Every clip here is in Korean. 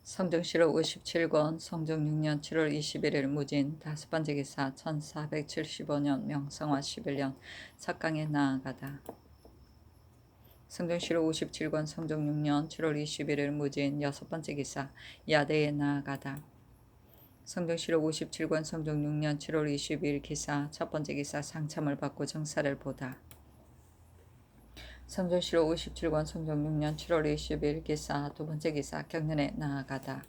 성정시록 57권 성정 6년 7월 21일 무진 다섯 번째 기사 1475년 명성화 11년 석강에 나아가다. 성정시록 57권 성정 6년 7월 21일 무진 여섯 번째 기사 야대에 나아가다. 성정시록 57권 성정 6년 7월 22일 기사 첫 번째 기사 상참을 받고 정사를 보다. 성정시록 57권 성정 6년 7월 22일 기사 두 번째 기사 경련에 나아가다.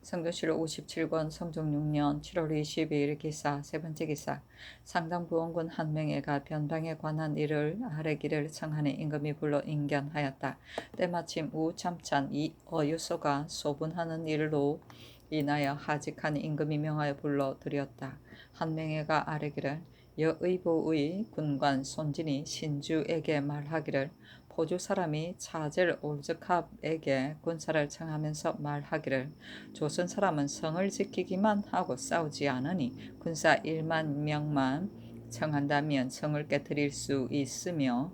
성정시록 57권 성정 6년 7월 22일 기사 세 번째 기사 상당부원군 한 명에가 변방에 관한 일을 아뢰기를 청하니 임금이 불러 인견하였다. 때마침 우참찬 이 어유소가 소분하는 일로 인하여 하직하니 임금이 명하여 불러 드렸다. 한 명에가 아뢰기를 여의보의 군관 손진이 신주에게 말하기를 포주 사람이 차젤 올즈캅에게 군사를 청하면서 말하기를 조선 사람은 성을 지키기만 하고 싸우지 않으니 군사 1만 명만 청한다면 성을 깨뜨릴 수 있으며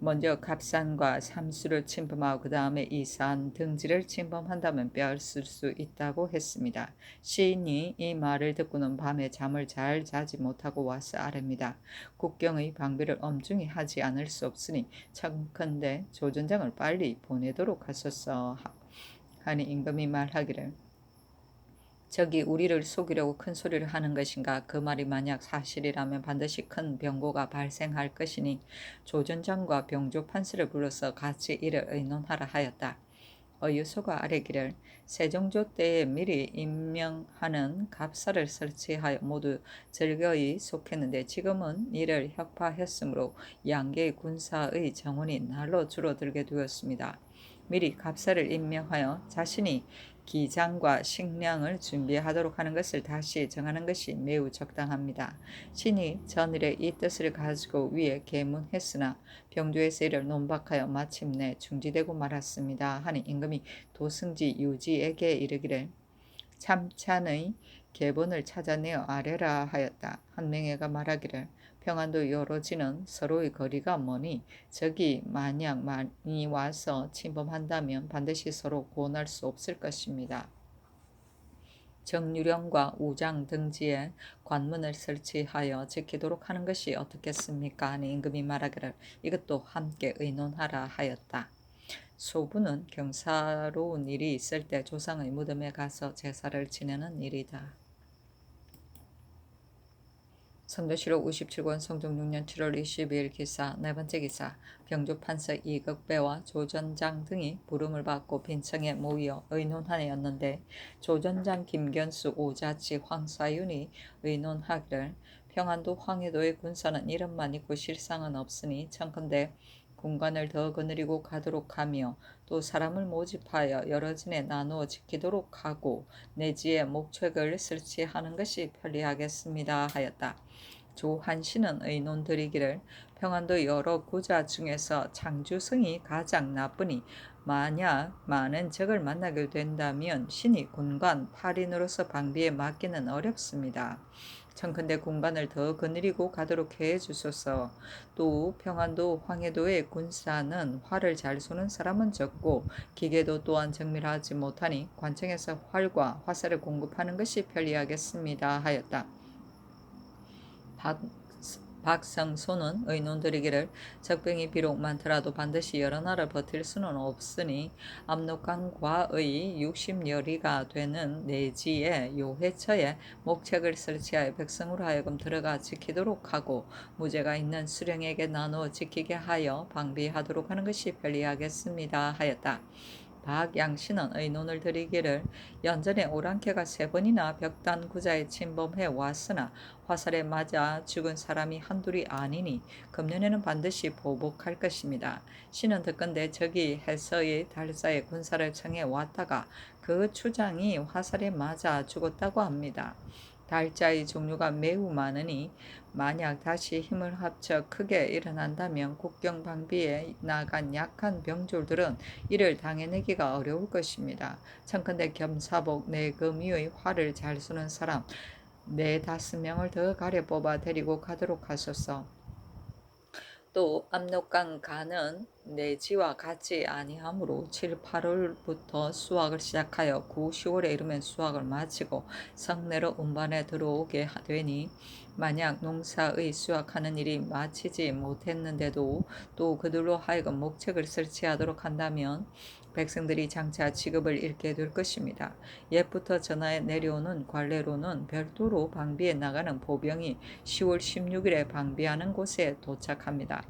먼저 갑산과 삼수를 침범하고 그 다음에 이산 등지를 침범한다면 빼앗을 수 있다고 했습니다. 시인이 이 말을 듣고는 밤에 잠을 잘 자지 못하고 와서 아뢰입니다. 국경의 방비를 엄중히 하지 않을 수 없으니 청컨대 조전장을 빨리 보내도록 하소서 하니 임금이 말하기를 저기 우리를 속이려고 큰 소리를 하는 것인가? 그 말이 만약 사실이라면 반드시 큰 병고가 발생할 것이니 조전장과 병조 판서를 불러서 같이 이를 의논하라 하였다. 어유소가 아뢰기를 세종조 때에 미리 임명하는 갑사를 설치하여 모두 절거에 속했는데 지금은 이를 혁파했으므로 양계의 군사의 정원이 날로 줄어들게 되었습니다. 미리 갑사를 임명하여 자신이 기장과 식량을 준비하도록 하는 것을 다시 정하는 것이 매우 적당합니다. 신이 전일에 이 뜻을 가지고 위에 계문했으나 병조에서 이를 논박하여 마침내 중지되고 말았습니다. 하니 임금이 도승지 유지에게 이르기를 참찬의 계본을 찾아내어 아뢰라 하였다. 한 명에가 말하기를 평안도 여로지는 서로의 거리가 머니 적이 만약 많이 와서 침범한다면 반드시 서로 구원할 수 없을 것입니다. 정유령과 우장 등지에 관문을 설치하여 지키도록 하는 것이 어떻겠습니까? 하니 임금이 말하기를 이것도 함께 의논하라 하였다. 소부는 경사로운 일이 있을 때 조상의 무덤에 가서 제사를 지내는 일이다. 성조시록 57권 성종 6년 7월 22일 기사 네 번째 기사 병조판서 이극배와 조전장 등이 부름을 받고 빈청에 모여 의논하였는데 조전장 김견수 오자치 황사윤이 의논하기를 평안도 황해도의 군사는 이름만 있고 실상은 없으니 청컨대 군관을 더 거느리고 가도록 하며 또 사람을 모집하여 여러 진에 나누어 지키도록 하고 내지에 목책을 설치하는 것이 편리하겠습니다 하였다. 조한신은 의논 드리기를 평안도 여러 구자 중에서 장주성이 가장 나쁘니 만약 많은 적을 만나게 된다면 신이 군관 8인으로서 방비에 맡기는 어렵습니다. 청컨대 군관을 더 거느리고 가도록 해 주소서. 또 평안도 황해도의 군사는 활을 잘 쏘는 사람은 적고 기계도 또한 정밀하지 못하니 관청에서 활과 화살을 공급하는 것이 편리하겠습니다 하였다. 박성소는 의논 드리기를 적병이 비록 많더라도 반드시 여러 날을 버틸 수는 없으니 압록강과의 60여리가 되는 내지에 요해처에 목책을 설치하여 백성으로 하여금 들어가 지키도록 하고 무죄가 있는 수령에게 나누어 지키게 하여 방비하도록 하는 것이 편리하겠습니다 하였다. 박양신은 의논을 드리기를 연전에 오랑캐가 3번이나 벽단 구자에 침범해 왔으나 화살에 맞아 죽은 사람이 한둘이 아니니 금년에는 반드시 보복할 것입니다. 신은 듣건대 적이 해서의 달사에 군사를 청해 왔다가 그 추장이 화살에 맞아 죽었다고 합니다. 달자의 종류가 매우 많으니 만약 다시 힘을 합쳐 크게 일어난다면 국경 방비에 나간 약한 병졸들은 이를 당해내기가 어려울 것입니다. 청컨대 겸사복 내금위의 활을 잘 쏘는 사람 4-5명을 더 가려 뽑아 데리고 가도록 하소서. 또 압록강 가는 내지와 같지 아니하므로 7, 8월부터 수확을 시작하여 9, 10월에 이르면 수확을 마치고 성내로 운반에 들어오게 되니 만약 농사의 수확하는 일이 마치지 못했는데도 또 그들로 하여금 목책을 설치하도록 한다면 백성들이 장차 직업을 잃게 될 것입니다. 옛부터 전하에 내려오는 관례로는 별도로 방비에 나가는 보병이 10월 16일에 방비하는 곳에 도착합니다.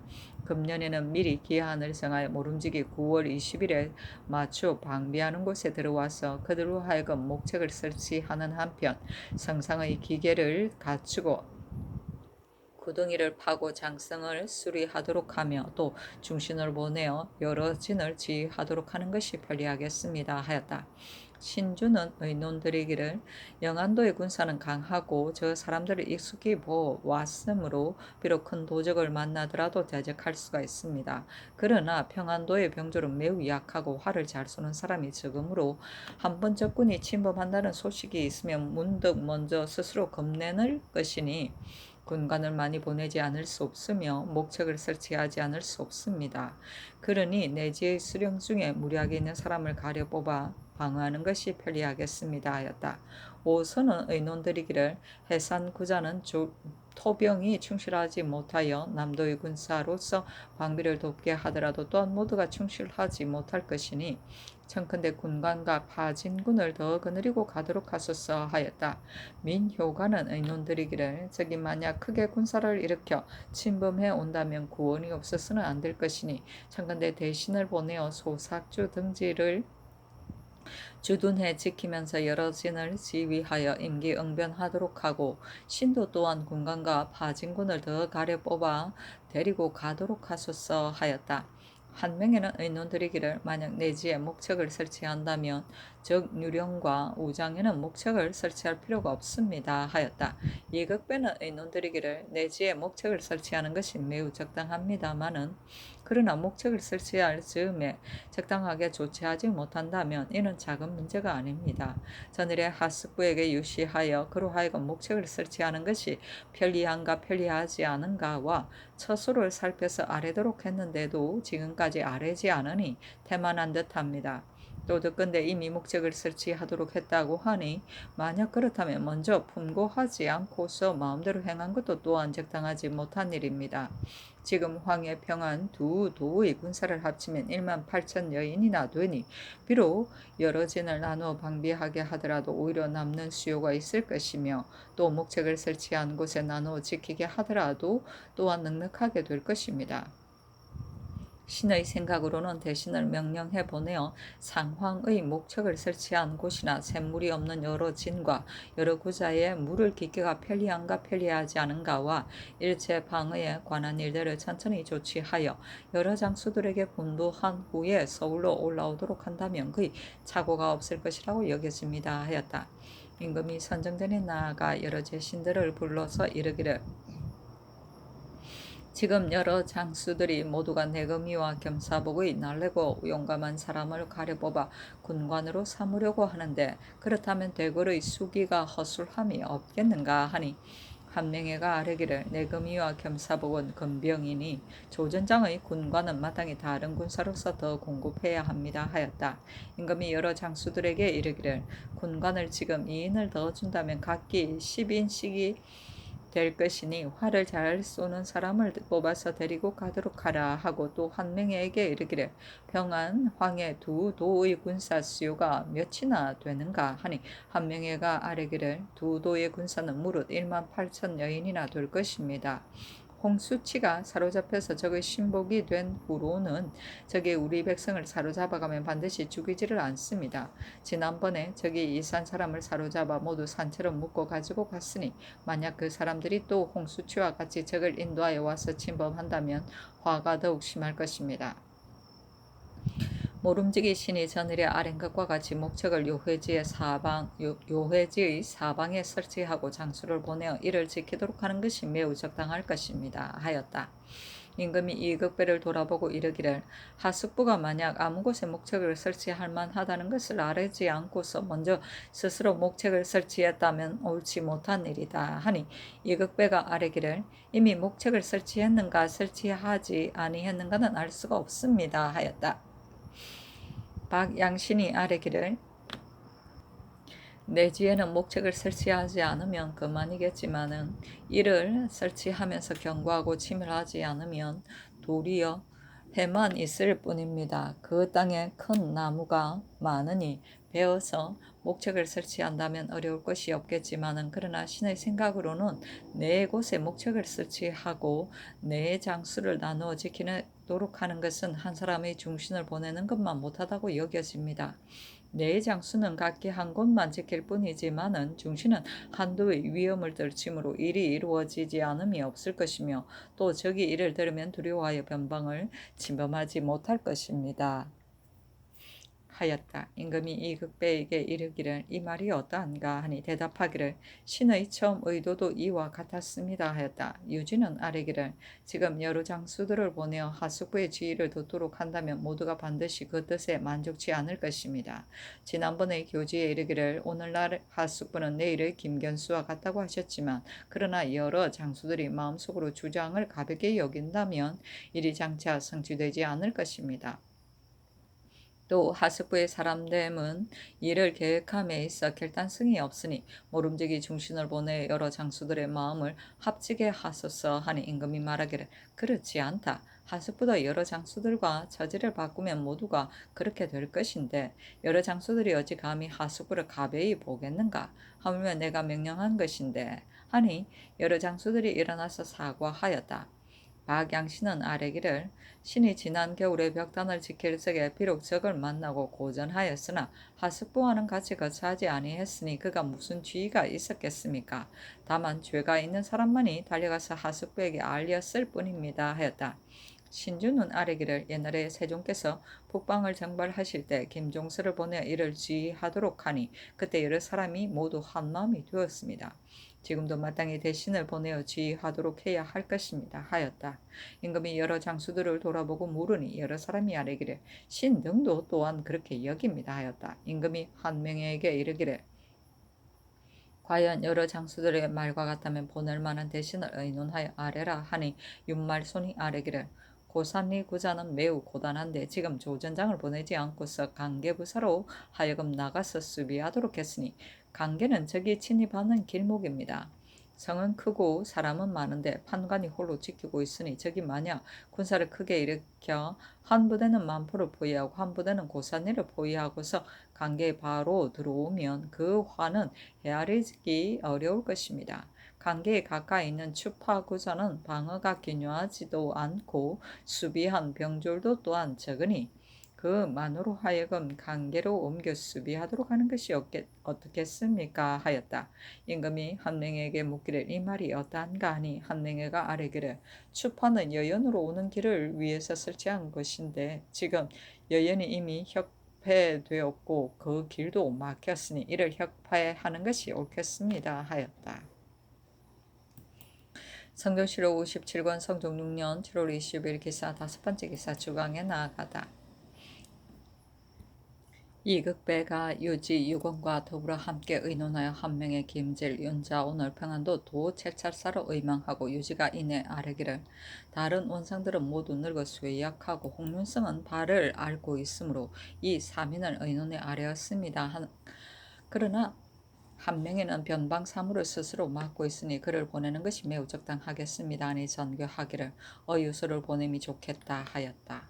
금년에는 미리 기한을 정하여 모름지기 9월 20일에 맞춰 방비하는 곳에 들어와서 그들로 하여금 목책을 설치하는 한편 성상의 기계를 갖추고 구덩이를 파고 장성을 수리하도록 하며 또 중신을 보내어 여러 진을 지휘하도록 하는 것이 편리하겠습니다 하였다. 신주는 의논드리기를 영안도의 군사는 강하고 저 사람들을 익숙히 보았으므로 비록 큰 도적을 만나더라도 대적할 수가 있습니다. 그러나 평안도의 병졸은 매우 약하고 활을 잘 쏘는 사람이 적으므로 한번 적군이 침범한다는 소식이 있으면 문득 먼저 스스로 겁내는 것이니 군관을 많이 보내지 않을 수 없으며 목책을 설치하지 않을 수 없습니다. 그러니 내지의 수령 중에 무리하게 있는 사람을 가려 뽑아 방어하는 것이 편리하겠습니다 하였다. 오선은 의논드리기를 해산구자는 토병이 충실하지 못하여 남도의 군사로서 방비를 돕게 하더라도 또한 모두가 충실하지 못할 것이니 청컨대 군관과 파진군을 더 거느리고 가도록 하소서 하였다. 민효관은 의논드리기를 적이 만약 크게 군사를 일으켜 침범해 온다면 구원이 없어서는 안 될 것이니 청컨대 대신을 보내어 소삭주 등지를 주둔해 지키면서 여러 진을 지휘하여 임기응변하도록 하고 신도 또한 군관과 파진군을 더 가려 뽑아 데리고 가도록 하소서 하였다. 한 명에는 의논드리기를 만약 내지에 목책을 설치한다면 즉 유령과 우장에는 목책을 설치할 필요가 없습니다 하였다. 예극배는 의논드리기를 내지에 목책을 설치하는 것이 매우 적당합니다마는 그러나 목책을 설치할 즈음에 적당하게 조치하지 못한다면 이는 작은 문제가 아닙니다. 전일에 하스부에게 유시하여 그로 하여금 목책을 설치하는 것이 편리한가 편리하지 않은가와 처소를 살펴서 아래도록 했는데도 지금까지 아래지 않으니 태만한 듯합니다. 또 듣건대 이미 목책을 설치하도록 했다고 하니 만약 그렇다면 먼저 품고하지 않고서 마음대로 행한 것도 또한 적당하지 못한 일입니다. 지금 황해 평안 두 도의 군사를 합치면 1만 8천 여인이나 되니 비록 여러 진을 나누어 방비하게 하더라도 오히려 남는 수요가 있을 것이며 또 목책을 설치한 곳에 나누어 지키게 하더라도 또한 넉넉하게 될 것입니다. 신의 생각으로는 대신을 명령해 보내어 상황의 목책을 설치한 곳이나 샘물이 없는 여러 진과 여러 구자에 물을 깃기가 편리한가 편리하지 않은가와 일체 방어에 관한 일들을 천천히 조치하여 여러 장수들에게 분부한 후에 서울로 올라오도록 한다면 그의 착오가 없을 것이라고 여겨집니다 하였다. 임금이 선정전에 나아가 여러 제신들을 불러서 이르기를 지금 여러 장수들이 모두가 내금위와 겸사복의 날래고 용감한 사람을 가려뽑아 군관으로 삼으려고 하는데 그렇다면 대궐의 수기가 허술함이 없겠는가 하니 한명회가 아뢰기를 내금위와 겸사복은 건병이니 조전장의 군관은 마땅히 다른 군사로서 더 공급해야 합니다 하였다. 임금이 여러 장수들에게 이르기를 군관을 지금 2인을 더 준다면 각기 10인씩이 될 것이니 활을 잘 쏘는 사람을 뽑아서 데리고 가도록 하라 하고 또 한 명에게 이르기를 평안 황해 두 도의 군사 수요가 몇이나 되는가 하니 한 명에가 아뢰기를 두 도의 군사는 무릇 1만 8천 여인이나 될 것입니다. 홍수치가 사로잡혀서 적의 신복이 된 후로는 적이 우리 백성을 사로잡아가면 반드시 죽이지를 않습니다. 지난번에 적이 이산 사람을 사로잡아 모두 산처럼 묶어 가지고 갔으니 만약 그 사람들이 또 홍수치와 같이 적을 인도하여 와서 침범한다면 화가 더욱 심할 것입니다. 모름지기 신이 전일에 아랜 것과 같이 목책을 요회지의 사방에 설치하고 장수를 보내어 이를 지키도록 하는 것이 매우 적당할 것입니다 하였다. 임금이 이극배를 돌아보고 이르기를 하숙부가 만약 아무 곳에 목책을 설치할 만하다는 것을 아뢰지 않고서 먼저 스스로 목책을 설치했다면 옳지 못한 일이다 하니 이극배가 아뢰기를 이미 목책을 설치했는가 설치하지 아니했는가는 알 수가 없습니다 하였다. 박양신이 아뢰기를 내지에는 목책을 설치하지 않으면 그만이겠지만은 이를 설치하면서 경고하고 침을하지 않으면 도리어 해만 있을 뿐입니다. 그 땅에 큰 나무가 많으니 베어서 목책을 설치한다면 어려울 것이 없겠지만은 그러나 신의 생각으로는 네 곳에 목책을 설치하고 네 장수를 나누어 지키도록 하는 것은 한 사람의 중신을 보내는 것만 못하다고 여겨집니다. 네 장수는 각기 한 곳만 지킬 뿐이지만은 중신은 한도의 위험을 떨치므로 일이 이루어지지 않음이 없을 것이며 또 적이 이를 들으면 두려워하여 변방을 침범하지 못할 것입니다. 하였다. 임금이 이극배에게 이르기를 이 말이 어떠한가 하니 대답하기를 신의 처음 의도도 이와 같았습니다 하였다. 유진은 아뢰기를 지금 여러 장수들을 보내어 하숙부의 지위를 뒀도록 한다면 모두가 반드시 그 뜻에 만족치 않을 것입니다. 지난번에 교지에 이르기를 오늘날 하숙부는 내일의 김견수와 같다고 하셨지만 그러나 여러 장수들이 마음속으로 주장을 가볍게 여긴다면 일이 장차 성취되지 않을 것입니다. 또 하숙부의 사람됨은 이를 계획함에 있어 결단성이 없으니 모름지기 중신을 보내 여러 장수들의 마음을 합치게 하소서 하니 임금이 말하기를 그렇지 않다. 하숙부도 여러 장수들과 처지를 바꾸면 모두가 그렇게 될 것인데 여러 장수들이 어찌 감히 하숙부를 가벼이 보겠는가 하물며 내가 명령한 것인데 하니 여러 장수들이 일어나서 사과하였다. 박양신은 아뢰기를 신이 지난 겨울에 벽단을 지킬 적에 비록 적을 만나고 고전하였으나 하숙부와는 같이 거처하지 아니했으니 그가 무슨 지위가 있었겠습니까? 다만 죄가 있는 사람만이 달려가서 하숙부에게 알렸을 뿐입니다 하였다. 신주는 아뢰기를 옛날에 세종께서 북방을 정발하실 때 김종서를 보내 이를 지휘하도록 하니 그때 여러 사람이 모두 한마음이 되었습니다. 지금도 마땅히 대신을 보내어 지휘하도록 해야 할 것입니다 하였다. 임금이 여러 장수들을 돌아보고 물으니 여러 사람이 아뢰기를 신등도 또한 그렇게 여깁니다 하였다. 임금이 한 명에게 이르기를 과연 여러 장수들의 말과 같다면 보낼 만한 대신을 의논하여 아뢰라 하니 윤말손이 아뢰기를 고산리 구자는 매우 고단한데 지금 조전장을 보내지 않고서 강계부사로 하여금 나가서 수비하도록 했으니 강계는 적이 침입하는 길목입니다. 성은 크고 사람은 많은데 판관이 홀로 지키고 있으니 적이 만약 군사를 크게 일으켜 한 부대는 만포를 포위하고 한 부대는 고산리를 포위하고서 강계에 바로 들어오면 그 화는 헤아리기 어려울 것입니다. 강계에 가까이 있는 추파구전은 방어가 기묘하지도 않고 수비한 병졸도 또한 적으니 그만으로 하여금 강계로 옮겨 수비하도록 하는 것이 어떻겠습니까 하였다. 임금이 한 명에게 묻기를 이 말이 어떠한가 하니 한 명에가 아뢰기를 추파는 여연으로 오는 길을 위해서 설치한 것인데 지금 여연이 이미 협회되었고 그 길도 막혔으니 이를 협회하는 것이 옳겠습니다 하였다. 성경시록 57권 성종 6년 7월 20일 기사 5번째 기사 주강에 나아가다. 이극배가 유지 유건과 더불어 함께 의논하여 한 명의 김질 윤자 오늘 평안도 도 찰찰사로 의망하고 유지가 이내 아뢰기를 다른 원상들은 모두 늙어 쇠약하고 홍윤성은 발을 앓고 있으므로 이 사민을 의논에 아뢰었습니다. 그러나 한 명에는 변방 사무를 스스로 맡고 있으니 그를 보내는 것이 매우 적당하겠습니다. 하니 전교하기를 어유수를 보냄이 좋겠다 하였다.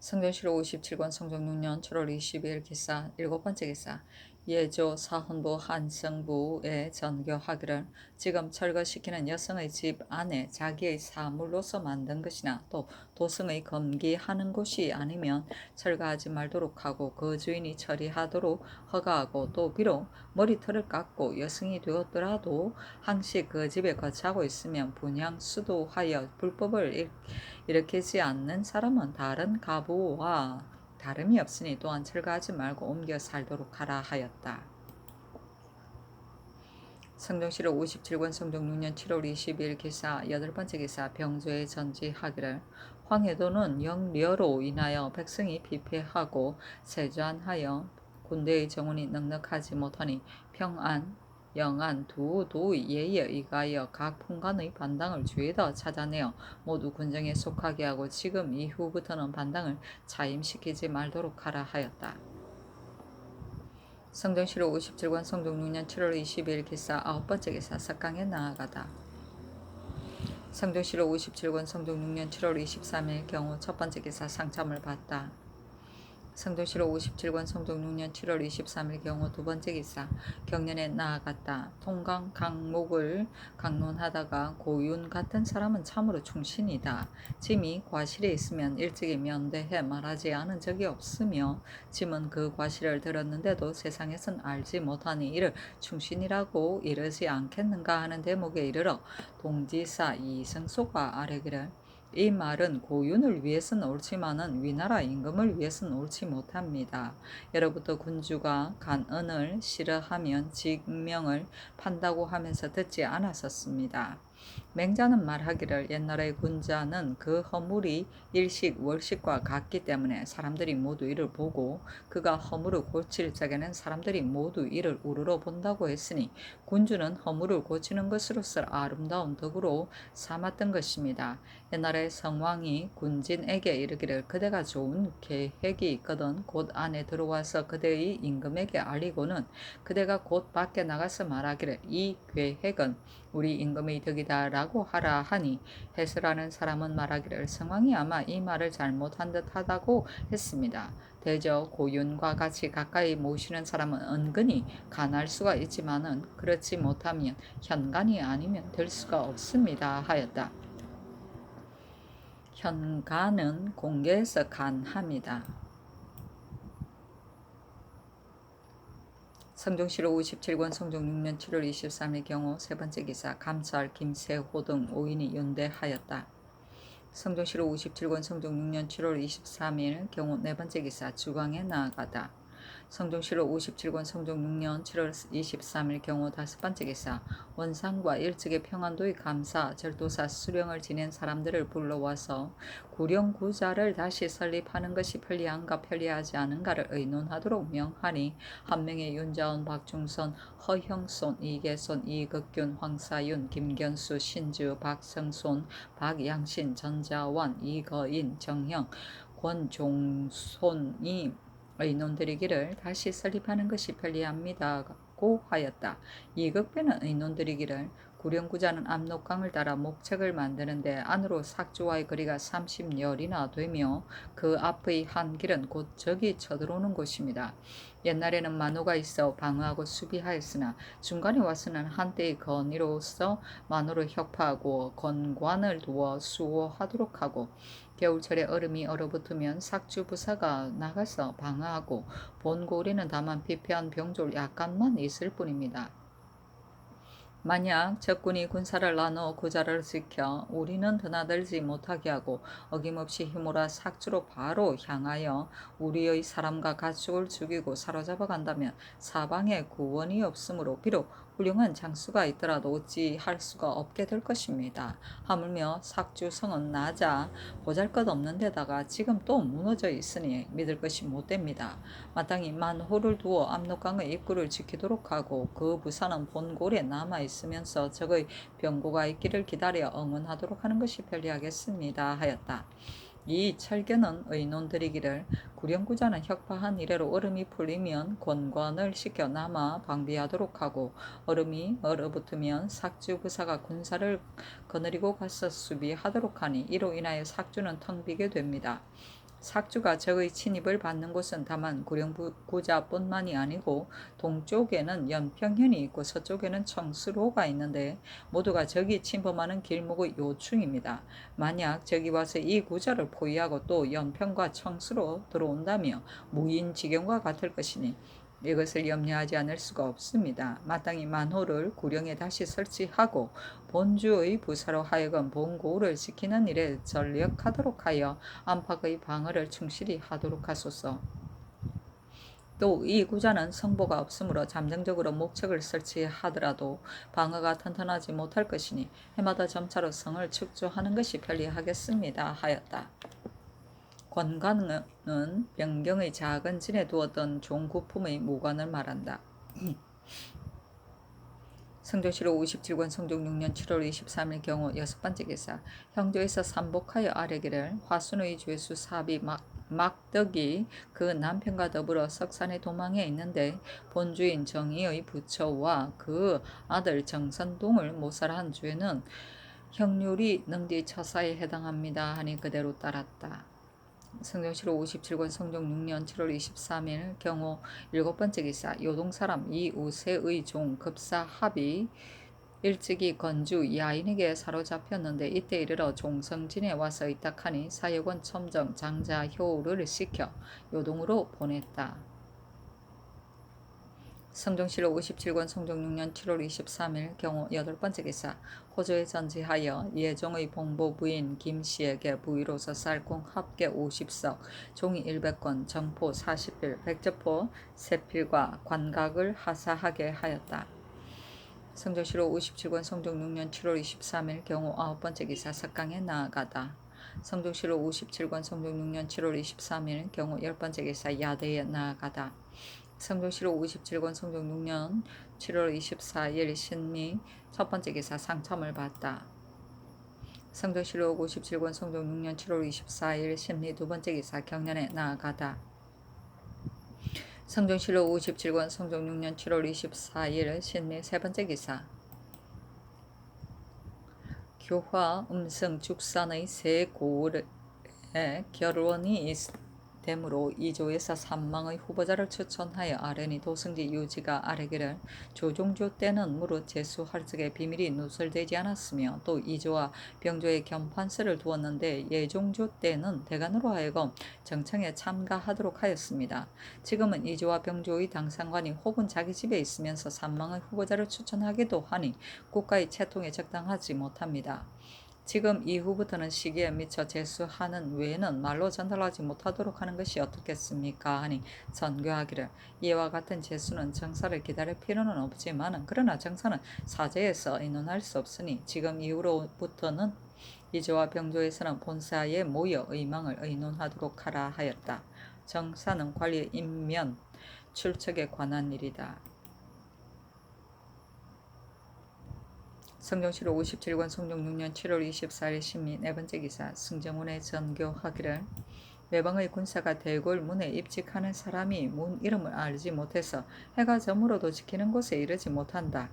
성경시록 57권 성종 6년 7월 22일 기사 7번째 기사 예조 사헌부 한성부에 전교하기를 지금 철거시키는 여성의 집 안에 자기의 사물로서 만든 것이나 또 도성의 검기하는 곳이 아니면 철거하지 말도록 하고 그 주인이 처리하도록 허가하고 또 비록 머리털을 깎고 여성이 되었더라도 항시 그 집에 거처하고 있으면 분향 수도하여 불법을 일으키지 않는 사람은 다른 가부와 다름이 없으니 또한 철거하지 말고 옮겨 살도록 하라 하였다. 성종시로 57권 성종 6년 7월 22일 기사 8번째 기사 병조에 전지하기를 황해도는 영려로 인하여 백성이 피폐하고 세주안하여 군대의 정원이 넉넉하지 못하니 평안, 영안 두 도의 예에 의하여 각 풍간의 반당을 주에다 찾아내어 모두 군정에 속하게 하고 지금 이후부터는 반당을 차임시키지 말도록 하라 하였다. 성종시로 57권 성종 6년 7월 22일 기사 9번째 기사 석강에 나아가다. 성종시로 57권 성종 6년 7월 23일 경우 첫 번째 기사 상참을 받다. 성종시로 57권 성종 6년 7월 23일 경우 두 번째 기사 경련에 나아갔다. 통강 강목을 강론하다가 고윤 같은 사람은 참으로 충신이다. 짐이 과실에 있으면 일찍이 면대해 말하지 않은 적이 없으며 짐은 그 과실을 들었는데도 세상에선 알지 못하니 이를 충신이라고 이르지 않겠는가 하는 대목에 이르러 동지사 이승소가 아뢰기를 이 말은 고윤을 위해서는 옳지만은 위나라 임금을 위해서는 옳지 못합니다. 예로부터 군주가 간언을 싫어하면 직명을 판다고 하면서 듣지 않았었습니다. 맹자는 말하기를 옛날의 군자는 그 허물이 일식 월식과 같기 때문에 사람들이 모두 이를 보고 그가 허물을 고칠 적에는 사람들이 모두 이를 우러러 본다고 했으니 군주는 허물을 고치는 것으로서 아름다운 덕으로 삼았던 것입니다. 옛날에 성왕이 군진에게 이르기를 그대가 좋은 계획이 있거든 곧 안에 들어와서 그대의 임금에게 알리고는 그대가 곧 밖에 나가서 말하기를 이 계획은 우리 임금의 덕이다 라고 하라 하니 해설하는 사람은 말하기를 성왕이 아마 이 말을 잘못한 듯 하다고 했습니다. 대저 고윤과 같이 가까이 모시는 사람은 은근히 간할 수가 있지만은 그렇지 못하면 현간이 아니면 될 수가 없습니다 하였다. 현간은 공개해서 간합니다. 성종시로 57권 성종 6년 7월 23일 경우 세 번째 기사 감찰 김세호 등 5인이 연대하였다. 성종시로 57권 성종 6년 7월 23일 경우 네 번째 기사 주광에 나아가다. 성종시로 57권 성종 6년 7월 23일 경우 다섯 번째 기사 원상과 일찍의 평안도의 감사, 절도사, 수령을 지낸 사람들을 불러와서 구령구자를 다시 설립하는 것이 편리한가 편리하지 않은가를 의논하도록 명하니 한 명의 윤자원, 박중선, 허형손, 이계손, 이극균, 황사윤, 김견수, 신주, 박성손, 박양신, 전자원, 이거인, 정형, 권종손이 의논드리기를 다시 설립하는 것이 편리합니다고 하였다. 이극배는 의논드리기를 구령구자는 압록강을 따라 목책을 만드는데 안으로 삭주와의 거리가 30열이나 되며 그 앞의 한 길은 곧 적이 쳐들어오는 곳입니다. 옛날에는 만호가 있어 방어하고 수비하였으나 중간에 와서는 한때의 건의로서 만호를 혁파하고 건관을 두어 수호하도록 하고 겨울철에 얼음이 얼어붙으면 삭주부사가 나가서 방어하고 본고리는 다만 피폐한 병졸 약간만 있을 뿐입니다. 만약 적군이 군사를 나누어 구자를 지켜 우리는 드나들지 못하게 하고 어김없이 힘으로 삭주로 바로 향하여 우리의 사람과 가축을 죽이고 사로잡아 간다면 사방에 구원이 없으므로 비록 훌륭한 장수가 있더라도 어찌할 수가 없게 될 것입니다. 하물며 삭주성은 낮아 보잘것없는 데다가 지금 또 무너져 있으니 믿을 것이 못됩니다. 마땅히 만호를 두어 압록강의 입구를 지키도록 하고 그 부사는 본골에 남아있으면서 적의 병고가 있기를 기다려 응원하도록 하는 것이 편리하겠습니다 하였다. 이 철견은 의논드리기를 구령구자는 혁파한 이래로 얼음이 풀리면 권관을 시켜 남아 방비하도록 하고 얼음이 얼어붙으면 삭주부사가 군사를 거느리고 가서 수비하도록 하니 이로 인하여 삭주는 텅 비게 됩니다. 삭주가 적의 침입을 받는 곳은 다만 구령구자뿐만이 아니고 동쪽에는 연평현이 있고 서쪽에는 청수로가 있는데 모두가 적이 침범하는 길목의 요충입니다. 만약 적이 와서 이 구자를 포위하고 또 연평과 청수로 들어온다며 무인지경과 같을 것이니 이것을 염려하지 않을 수가 없습니다. 마땅히 만호를 구령에 다시 설치하고 본주의 부사로 하여금 본고를 지키는 일에 전력하도록 하여 안팎의 방어를 충실히 하도록 하소서. 또 이 구자는 성보가 없으므로 잠정적으로 목책을 설치하더라도 방어가 튼튼하지 못할 것이니 해마다 점차로 성을 축조하는 것이 편리하겠습니다 하였다. 권관은 변경의 작은 진에 두었던 종구품의 모관을 말한다. 성조실록 57권 성종 6년 7월 23일 경우 여섯 번째 기사 형조에서 삼복하여 아뢰기를 화순의 죄수 사비 막덕이 그 남편과 더불어 석산에 도망해 있는데 본주인 정의의 부처와 그 아들 정선동을 모살한 죄는 형률이 능디 처사에 해당합니다 하니 그대로 따랐다. 성경실록 57권 성종 6년 7월 23일 경우 일곱 번째 기사 요동사람 이우세의 종 급사합이 일찍이 건주 야인에게 사로잡혔는데 이때 이르러 종성진에 와서 입닥하니 사역원 첨정 장자 효를 시켜 요동으로 보냈다. 성종실록 57권 성종 6년 7월 23일 경우 여덟 번째 기사 호조에 전지하여 예종의 봉보 부인 김씨에게 부위로서 쌀콩 합계 50석 종이 100권 정포 40필 백제포 3필과 관각을 하사하게 하였다. 성종실록 57권 성종 6년 7월 23일 경우 아홉 번째 기사 석강에 나아가다. 성종실록 57권 성종 6년 7월 23일 경우 열 번째 기사 야대에 나아가다. 성종실록 57권 성종 6년 7월 24일 신미 첫 번째 기사 상참을 받다. 성종실록 57권 성종 6년 7월 24일 신미 두 번째 기사 경련에 나아가다. 성종실록 57권 성종 6년 7월 24일 신미 세 번째 기사 교화 음성 죽산의 세 고을에 결원이 되므로 이조에서 산망의 후보자를 추천하여 아뢰니 도승지 유지가 아뢰기를 조종조 때는 무릇 제수할 적에 비밀이 누설되지 않았으며 또 이조와 병조에 겸판서를 두었는데 예종조 때는 대간으로 하여금 정청에 참가하도록 하였습니다. 지금은 이조와 병조의 당상관이 혹은 자기 집에 있으면서 산망의 후보자를 추천하기도 하니 국가의 채통에 적당하지 못합니다. 지금 이후부터는 시기에 미처 제수하는 외에는 말로 전달하지 못하도록 하는 것이 어떻겠습니까? 하니 전교하기를 이와 같은 제수는 정사를 기다릴 필요는 없지만 그러나 정사는 사제에서 의논할 수 없으니 지금 이후로부터는 이조와 병조에서는 본사에 모여 의망을 의논하도록 하라 하였다. 정사는 관리의 임면 출척에 관한 일이다. 성종실록 57권 성종 6년 7월 24일 신미 네 번째 기사 승정원에 전교하기를 외방의 군사가 대궐 문에 입직하는 사람이 문 이름을 알지 못해서 해가 저물어도 지키는 곳에 이르지 못한다.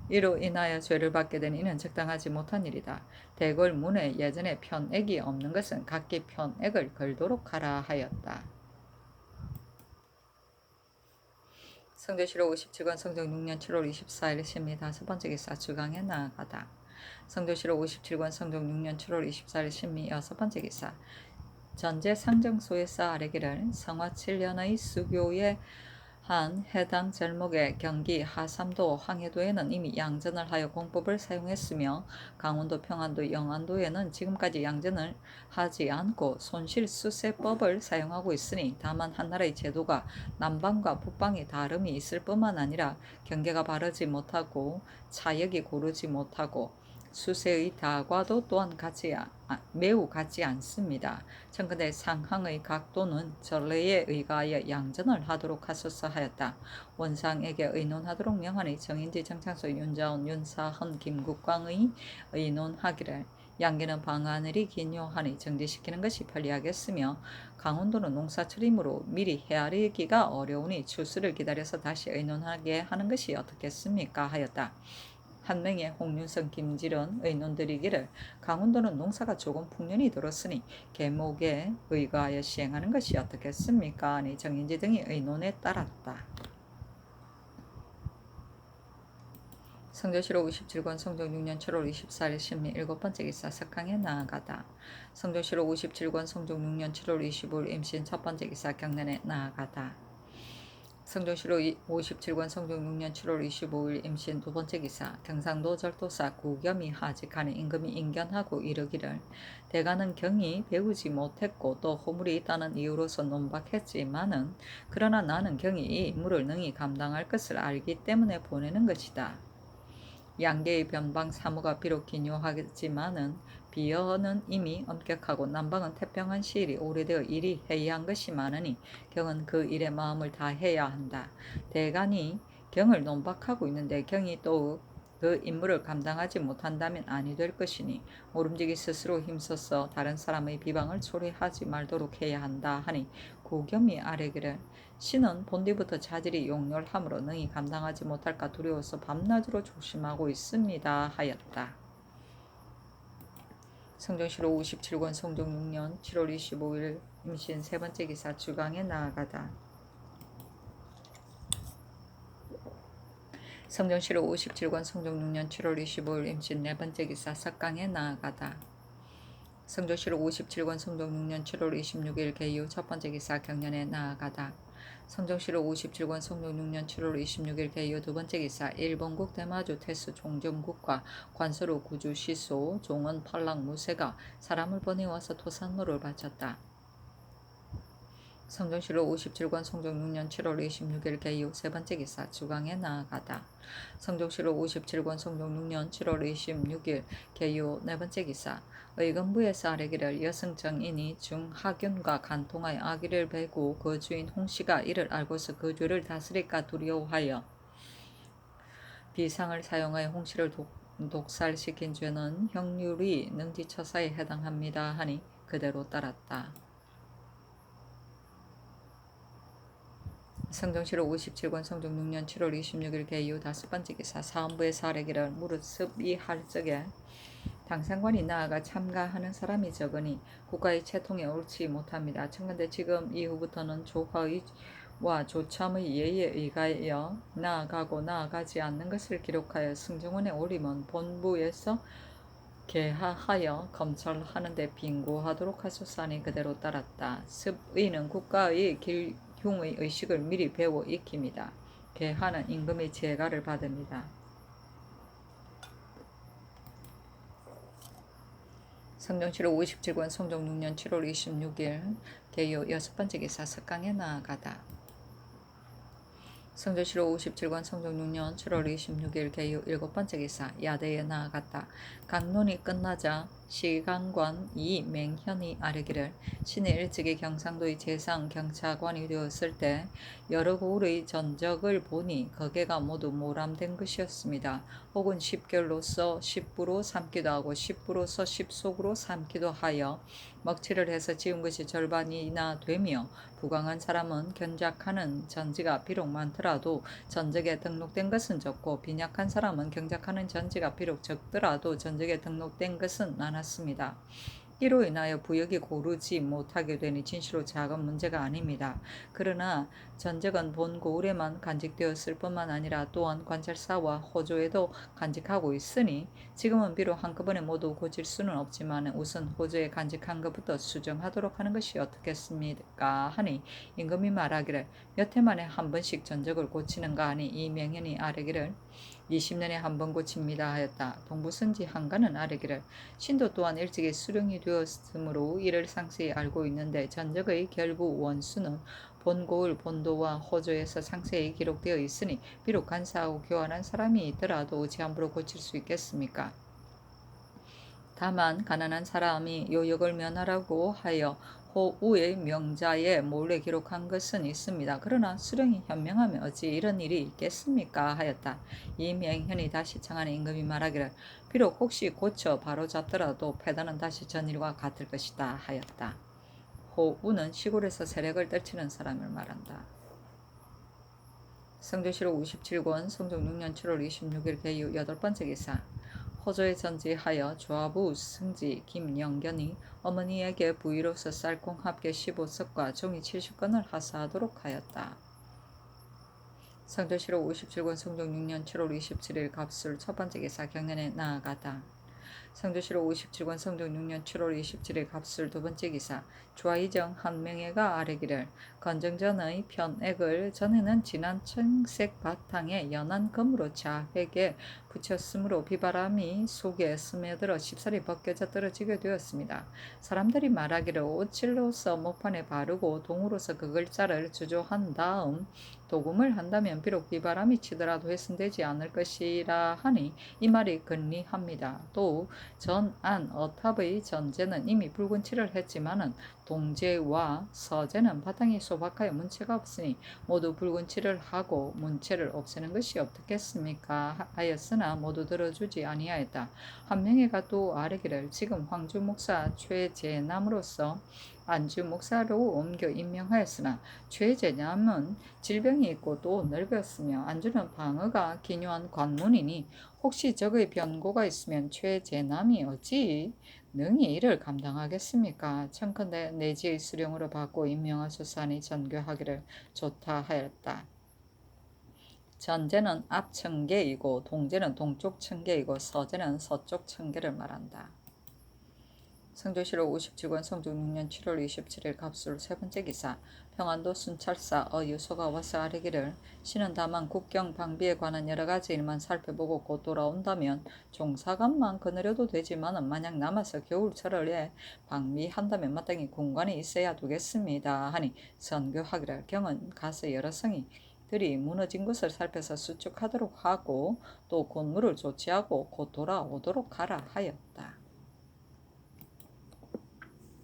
이로 인하여 죄를 받게 된 이는 적당하지 못한 일이다. 대궐 문에 예전에 편액이 없는 것은 각기 편액을 걸도록 하라 하였다. 성조실록 57권 성종 6년 7월 24일 신미 다섯 번째 기사 주강에 나아가다. 성조실록 57권 성종 6년 7월 24일 신미 여섯 번째 기사 전제 상정소에서 아뢰기를 성화 7년의 수교에 한 해당 절목의 경기 하삼도 황해도에는 이미 양전을 하여 공법을 사용했으며 강원도 평안도 영안도에는 지금까지 양전을 하지 않고 손실수세법을 사용하고 있으니 다만 한나라의 제도가 남방과 북방이 다름이 있을 뿐만 아니라 경계가 바르지 못하고 차역이 고르지 못하고 수세의 다과도 또한 매우 같지 않습니다. 청근대 상항의 각도는 전례에 의하여 양전을 하도록 하소서 하였다. 원상에게 의논하도록 명하니 정인지 정창소 윤자원 윤사헌 김국광의 의논하기를 양계는 방하늘이 기묘하니 정지시키는 것이 편리하겠으며 강원도는 농사철이므로 미리 헤아리기가 어려우니 추수를 기다려서 다시 의논하게 하는 것이 어떻겠습니까 하였다. 한 명의 홍윤성 김지련 의논드리기를 강원도는 농사가 조금 풍년이 들었으니 계목에 의거하여 시행하는 것이 어떻겠습니까? 하니 정인지 등이 의논에 따랐다. 성조실록 57권 성종 6년 7월 24일 신미 일곱 번째 기사 석강에 나아가다. 성조실록 57권 성종 6년 7월 25일 임신 첫 번째 기사 경련에 나아가다. 성종시로 57권 성종 6년 7월 25일 임신 두 번째 기사 경상도 절도사 구겸이 하직하는 임금이 인견하고 이르기를 대가는 경이 배우지 못했고 또 허물이 있다는 이유로서 논박했지만은 그러나 나는 경이 이 임무를 능히 감당할 것을 알기 때문에 보내는 것이다. 양계의 변방 사무가 비록 기묘하겠지만은 비어는 이미 엄격하고 남방은 태평한 시일이 오래되어 일이 해이한 것이 많으니 경은 그 일에 마음을 다해야 한다. 대간이 경을 논박하고 있는데 경이 또 그 임무를 감당하지 못한다면 아니 될 것이니 모름지기 스스로 힘써서 다른 사람의 비방을 초래하지 말도록 해야 한다 하니 구겸이 아뢰기를 신은 본디부터 자질이 용렬하므로 능히 감당하지 못할까 두려워서 밤낮으로 조심하고 있습니다 하였다. 성종시로 57권 성종 6년 7월 25일 임신 세 번째 기사 주강에 나아가다. 성종시로 57권 성종 6년 7월 25일 임신 네 번째 기사 석강에 나아가다. 성종시로 57권 성종 6년 7월 26일 개유 첫 번째 기사 경년에 나아가다. 성종시로 57권 성종 6년 7월 26일 개유 두 번째 기사 일본국 대마주 태수 종정국과 관서로 구주 시소 종원 팔랑 무쇠가 사람을 보내와서 토산로를 바쳤다. 성종시로 57권 성종 6년 7월 26일 개유 세 번째 기사 주강에 나아가다. 성종시로 57권 성종 6년 7월 26일 개유 네 번째 기사 의금부에서 아뢰기를 여승정인이 중하균과 간통하여 아기를 베고 그 주인 홍씨가 이를 알고서 그 죄를 다스릴까 두려워하여 비상을 사용하여 홍씨를 독살시킨 죄는 형률이 능지처사에 해당합니다 하니 그대로 따랐다. 성종시로 57권 성종 6년 7월 26일 개유 다섯 번째 기사 사헌부에서 아뢰기를 무릇 습이 할 적에 당상관이 나아가 참가하는 사람이 적으니 국가의 채통에 옳지 못합니다. 청근데 지금 이후부터는 조화의와 조참의 예의에 의하여 나아가고 나아가지 않는 것을 기록하여 승정원에 올리면 본부에서 개하하여 검찰하는데 빙고하도록 하소서하니 그대로 따랐다. 습의는 국가의 흉의 의식을 미리 배워 익힙니다. 개하는 임금의 제가를 받습니다. 성종시로 57권 성종 6년 7월 26일 개유 여섯 번째 기사 석강에 나아가다. 성종시로 57권 성종 6년 7월 26일 개유 일곱 번째 기사 야대에 나아갔다. 강론이 끝나자 시강관 이맹현이 아뢰기를 신이 일찍이 경상도의 재상 경차관이 되었을 때 여러 고을의 전적을 보니 거기가 모두 모람된 것이었습니다. 혹은 십결로서 십부로 삼기도 하고 십부로서 십속으로 삼기도 하여 먹칠을 해서 지은 것이 절반이나 되며 부강한 사람은 경작하는 전지가 비록 많더라도 전적에 등록된 것은 적고 빈약한 사람은 경작하는 전지가 비록 적더라도 전적에 등록된 것은 많았습니다. 이로 인하여 부역이 고르지 못하게 되니 진실로 작은 문제가 아닙니다. 그러나 전적은 본 고을에만 간직되었을 뿐만 아니라 또한 관찰사와 호조에도 간직하고 있으니 지금은 비록 한꺼번에 모두 고칠 수는 없지만 우선 호조에 간직한 것부터 수정하도록 하는 것이 어떻겠습니까? 하니 임금이 말하기를 몇 해 만에 한 번씩 전적을 고치는가 하니 이 명현이 아뢰기를 20년에 한 번 고칩니다 하였다. 동부선지 한가는 아뢰기를 신도 또한 일찍이 수령이 되었으므로 이를 상세히 알고 있는데 전적의 결부 원수는 본고을 본도와 호조에서 상세히 기록되어 있으니 비록 간사하고 교환한 사람이 있더라도 제함부로 고칠 수 있겠습니까? 다만 가난한 사람이 요역을 면하라고 하여 호우의 명자에 몰래 기록한 것은 있습니다. 그러나 수령이 현명하면 어찌 이런 일이 있겠습니까? 하였다. 이 명현이 다시 청하는 임금이 말하기를 비록 혹시 고쳐 바로잡더라도 패단은 다시 전일과 같을 것이다 하였다. 호우는 시골에서 세력을 떨치는 사람을 말한다. 성종시로 57권 성종 6년 7월 26일 개유 여덟 번째 기사 호조에 전지하여 조합우 승지 김영견이 어머니에게 부의로서 쌀콩 합계 15석과 종이 70건을 하사하도록 하였다. 성종시로 57권 성종 6년 7월 27일 갑술 첫 번째 기사 경년에 나아가다. 성조실록 57권 성종 6년 7월 27일 갑술 두 번째 기사. 주화이정 한명회가 아뢰기를 건정전의 편액을 전에는 진한 청색 바탕에 연한 금으로 좌획에 붙였으므로 비바람이 속에 스며들어 쉽사리 벗겨져 떨어지게 되었습니다. 사람들이 말하기를 오칠로서 목판에 바르고 동으로서 그 글자를 주조한 다음 도금을 한다면 비록 비바람이 치더라도 훼손되지 않을 것이라 하니 이 말이 근리합니다. 또 전, 안, 어탑의 전제는 이미 붉은 칠을 했지만은 동제와 서제는 바탕이 소박하여 문체가 없으니 모두 붉은 칠을 하고 문체를 없애는 것이 어떻겠습니까? 하였으나 모두 들어주지 아니하였다. 한명회가 또 아뢰기를 지금 황주 목사 최재남으로서 안주 목사로 옮겨 임명하였으나 최재남은 질병이 있고 또 늙었으며 안주는 방어가 기묘한 관문이니 혹시 적의 변고가 있으면 최재남이 어찌 능히 이를 감당하겠습니까? 청컨대 내지의 수령으로 받고 임명하소서하니 전교하기를 좋다 하였다. 전제는 앞청계이고 동제는 동쪽 청계이고 서제는 서쪽 청계를 말한다. 성조실록 57권 성종 6년 7월 27일 갑술 세 번째 기사. 평안도 순찰사 어유소가 와서 아뢰기를 신은 다만 국경 방비에 관한 여러 가지 일만 살펴보고 곧 돌아온다면 종사관만 거느려도 되지만 만약 남아서 겨울철에 방비한다면 마땅히 군관이 있어야 되겠습니다 하니 선교하기를 경은 가서 여러 성이 들이 무너진 곳을 살펴서 수축하도록 하고 또 곤물을 조치하고 곧 돌아오도록 하라 하였다.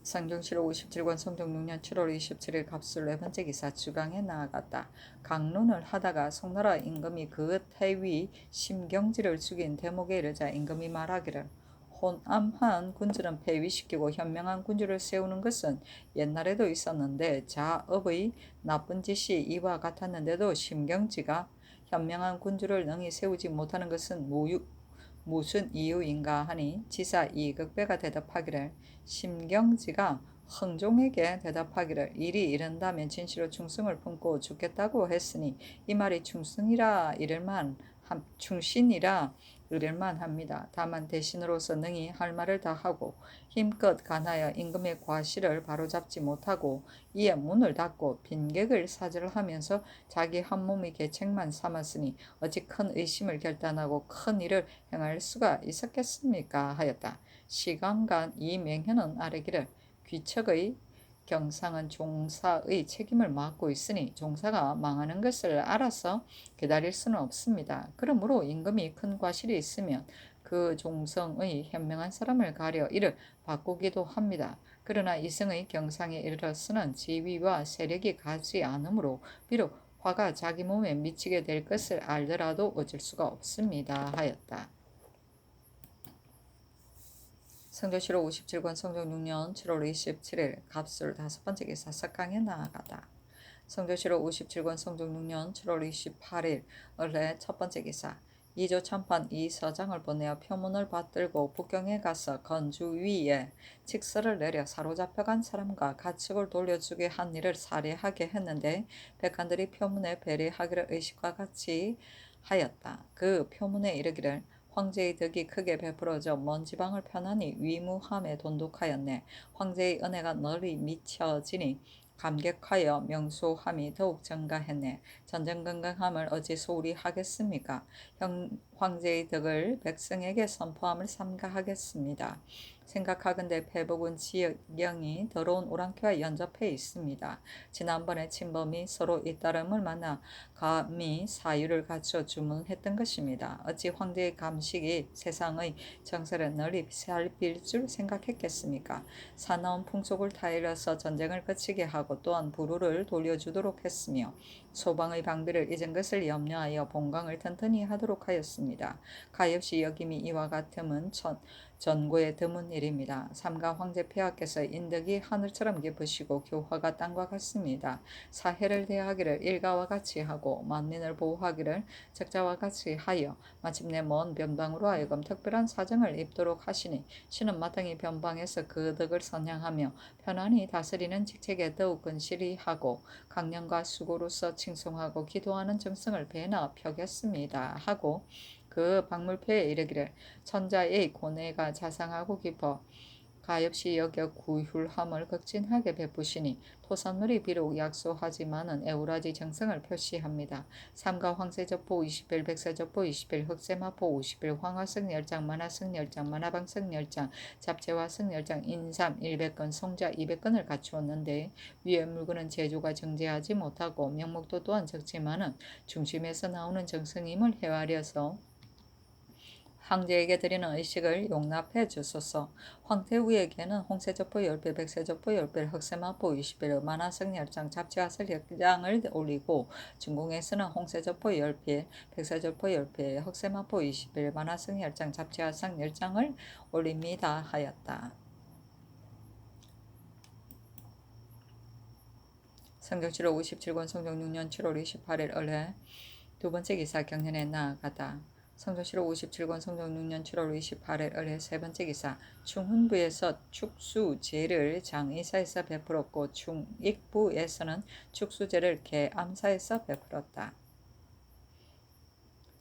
성종실록 57권 성종 6년 7월 27일 갑술 네 번째 기사. 주강에 나아갔다. 강론을 하다가 송나라 임금이 그 태위 심경지를 죽인 대목에 이르자 임금이 말하기를 혼암한 군주는 폐위시키고 현명한 군주를 세우는 것은 옛날에도 있었는데 자업의 나쁜 짓이 이와 같았는데도 심경지가 현명한 군주를 능히 세우지 못하는 것은 무슨 이유인가 하니 지사 이극배가 대답하기를 심경지가 흥종에게 대답하기를 일이 이른다면 진실로 충성을 품고 죽겠다고 했으니 이 말이 충신이라 이를만 합니다. 다만 대신으로서 능히 할 말을 다하고 힘껏 간하여 임금의 과실을 바로잡지 못하고 이에 문을 닫고 빈객을 사절하면서 자기 한 몸의 계책만 삼았으니 어찌 큰 의심을 결단하고 큰 일을 행할 수가 있었겠습니까? 하였다. 시간간 이 맹현은 아뢰기를 귀척의 경상은 종사의 책임을 맡고 있으니 종사가 망하는 것을 알아서 기다릴 수는 없습니다. 그러므로 임금이 큰 과실이 있으면 그 종성의 현명한 사람을 가려 이를 바꾸기도 합니다. 그러나 이승의 경상에 이르러서는 지위와 세력이 가지 않으므로 비록 화가 자기 몸에 미치게 될 것을 알더라도 어쩔 수가 없습니다. 하였다. 성조실록 57권 성종 6년 7월 27일 갑술 다섯 번째 기사. 석강에 나아가다. 성조실록 57권 성종 6년 7월 28일 을해 첫 번째 기사. 이조 참판 이서장을 보내어 표문을 받들고 북경에 가서 건주위에 직서를 내려 사로잡혀간 사람과 가축을 돌려주게 한 일을 살해하게 했는데 백관들이 표문에 배려하기를 의식과 같이 하였다. 그 표문에 이르기를 황제의 덕이 크게 베풀어져 먼 지방을 편안히 위무함에 돈독하였네. 황제의 은혜가 널리 미쳐지니 감격하여 명소함이 더욱 증가했네. 전전긍긍함을 어찌 소홀히 하겠습니까? 황제의 덕을 백성에게 선포함을 삼가하겠습니다. 생각하건대 패복은 지경이 더러운 오랑캐와 연접해 있습니다. 지난번에 친범이 서로 잇따름을 만나 감히 사유를 갖춰 주문했던 것입니다. 어찌 황제의 감식이 세상의 정세를 널리 살필 줄 생각했겠습니까? 사나운 풍속을 타일러서 전쟁을 그치게 하고 또한 부루를 돌려주도록 했으며 소방의 방비를 잊은 것을 염려하여 본강을 튼튼히 하도록 하였습니다. 가엾이 여김이 이와 같음은 전고의 드문 일입니다. 삼가 황제 폐하께서 인덕이 하늘처럼 깊으시고 교화가 땅과 같습니다. 사해를 대하기를 일가와 같이 하고 만민을 보호하기를 적자와 같이 하여 마침내 먼 변방으로 하여금 특별한 사정을 입도록 하시니 신은 마땅히 변방에서 그 덕을 선양하며 편안히 다스리는 직책에 더욱 근실히 하고 강령과 수고로서 칭송하고 기도하는 정성을 배나 펴겠습니다. 하고 그 박물표에 이르기를 천자의 고뇌가 자상하고 깊어 가엾이 여겨 구휼함을 극진하게 베푸시니 토산물이 비록 약소하지만은 에우라지 정성을 표시합니다. 삼가 황새저포 20일, 백사저포 20일, 흑세마포 50일, 황화성 10장, 만화성 10장, 만화방성 10장, 잡채화성 10장, 인삼 100건, 송자 200건을 갖추었는데 위의 물건은 제조가 정제하지 못하고 명목도 또한 적지만은 중심에서 나오는 정성임을 헤아려서 황제에게 드리는 의식을 용납해 주소서. 황태우에게는 홍세저포 10배, 백세저포 10배, 흑세마포 20배, 만화성 10장, 잡지화설 10장을 올리고 중궁에서는 홍세저포 10배, 백세저포 10배, 흑세마포 20배, 만화성 10장, 잡지화상 10장을 올립니다 하였다. 성경시로 57권 성경 6년 7월 28일 을해 두 번째 기사 경년에 나아가다. 성경시로 57권 성경 6년 7월 28일 을해 세 번째 기사 충훈부에서 축수제를 장의사에서 베풀었고 충익부에서는 축수제를 계암사에서 베풀었다.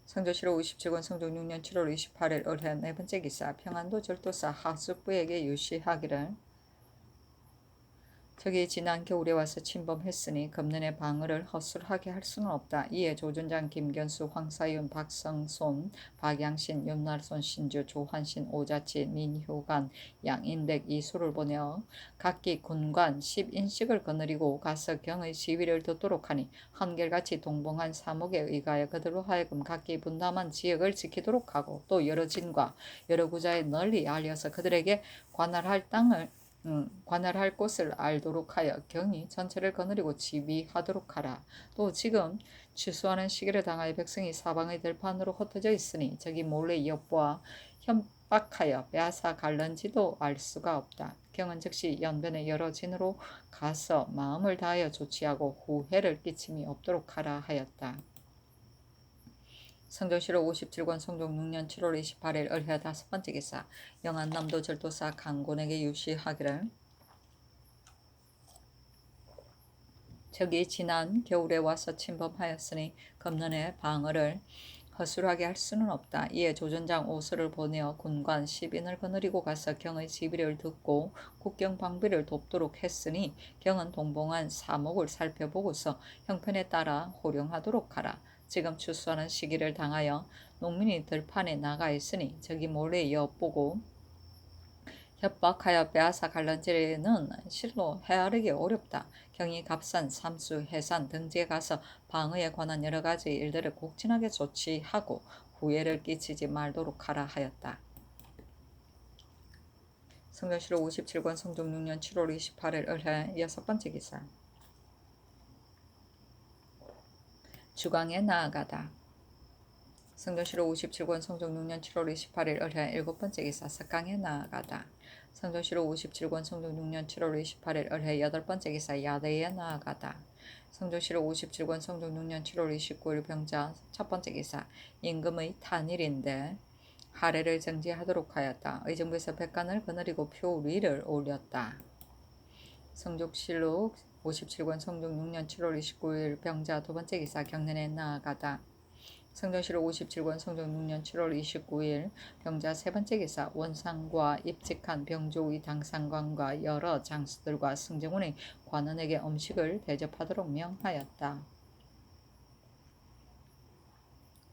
성경시로 57권 성경 6년 7월 28일 을해 네 번째 기사 평안도 절도사 하숙부에게 유시하기를 저기 지난 겨울에 와서 침범했으니 금년에 방어를 허술하게 할 수는 없다. 이에 조준장, 김견수, 황사윤, 박성손, 박양신, 윤날손, 신주, 조한신, 오자치, 민효관, 양인백, 이수를 보내어 각기 군관 10인씩을 거느리고 가서 경의 시위를 듣도록 하니 한결같이 동봉한 사목에 의하여 그들로 하여금 각기 분담한 지역을 지키도록 하고 또 여러 진과 여러 구자에 널리 알려서 그들에게 관할할 곳을 알도록 하여 경이 전체를 거느리고 지휘하도록 하라. 또 지금 취소하는 시기를 당하여 백성이 사방의 들판으로 흩어져 있으니 저기 몰래 엿보아 협박하여 빼앗아 갈는지도 알 수가 없다. 경은 즉시 연변의 여러 진으로 가서 마음을 다하여 조치하고 후회를 끼침이 없도록 하라 하였다. 성경시로 57권 성종 6년 7월 28일 을해 다섯 번째 기사 영안남도 절도사 강곤에게 유시하기를 저기 지난 겨울에 와서 침범하였으니 금년에 방어를 허술하게 할 수는 없다. 이에 조전장 오수를 보내어 군관 10인을 거느리고 가서 경의 지비를 듣고 국경 방비를 돕도록 했으니 경은 동봉한 사목을 살펴보고서 형편에 따라 호령하도록 하라. 지금 추수하는 시기를 당하여 농민이 들판에 나가 있으니 저기 몰래 엿보고 협박하여 빼앗아 갈란지는 실로 헤아르기 어렵다. 경이 갑산, 삼수, 해산 등지에 가서 방어에 관한 여러 가지 일들을 곡진하게 조치하고 후회를 끼치지 말도록 하라 하였다. 성경시로 57권 성종 6년 7월 28일 을해 여섯 번째 기사 주강에 나아가다. 성경시로 57권 성종 6년 7월 28일 을해 일곱 번째 기사 석강에 나아가다. 성경시로 57권 성종 6년 7월 28일 을해 여덟 번째 기사 야대에 나아가다. 성경시로 57권 성종 6년 7월 29일 병자 첫 번째 기사 임금의 탄일인데 하례를 정지하도록 하였다. 의정부에서 백관을 거느리고 표 위를 올렸다. 성족실록 57권 성종 6년 7월 29일 병자 두 번째 기사 경년에 나아가다. 성경시록 57권 성종 6년 7월 29일 병자 세 번째 기사 원상과 입직한 병조의 당상관과 여러 장수들과 승정원의 관원에게 음식을 대접하도록 명하였다.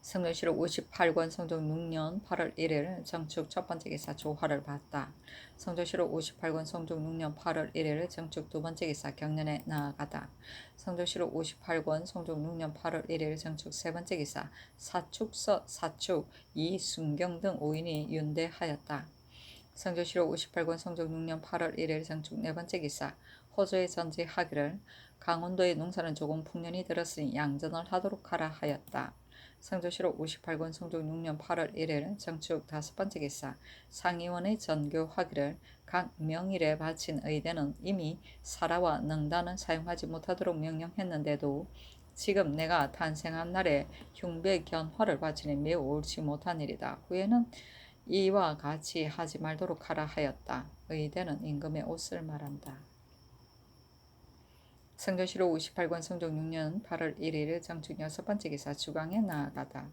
성경시록 58권 성종 6년 8월 1일 정축 첫 번째 기사 조화를 받다. 성경시록 58권 성종 6년 8월 1일 정축 두 번째 기사 경년에 나아가다. 성경시록 58권 성종 6년 8월 1일 정축 세 번째 기사 사축서 사축 이순경 등 5인이 윤대하였다. 성경시록 58권 성종 6년 8월 1일 정축 네 번째 기사 호조에 전지하기를 강원도의 농사는 조금 풍년이 들었으니 양전을 하도록 하라 하였다. 성조시록 58권 성종 6년 8월 1일 정축 다섯 번째 기사 상의원의 전교하기를 각 명일에 바친 의대는 이미 사라와 능단은 사용하지 못하도록 명령했는데도 지금 내가 탄생한 날에 흉배 견화를 바치니 매우 옳지 못한 일이다. 후에는 이와 같이 하지 말도록 하라 하였다. 의대는 임금의 옷을 말한다. 성경시록 58권 성종 6년 8월 1일 정축 여섯 번째 기사 주강에 나아가다.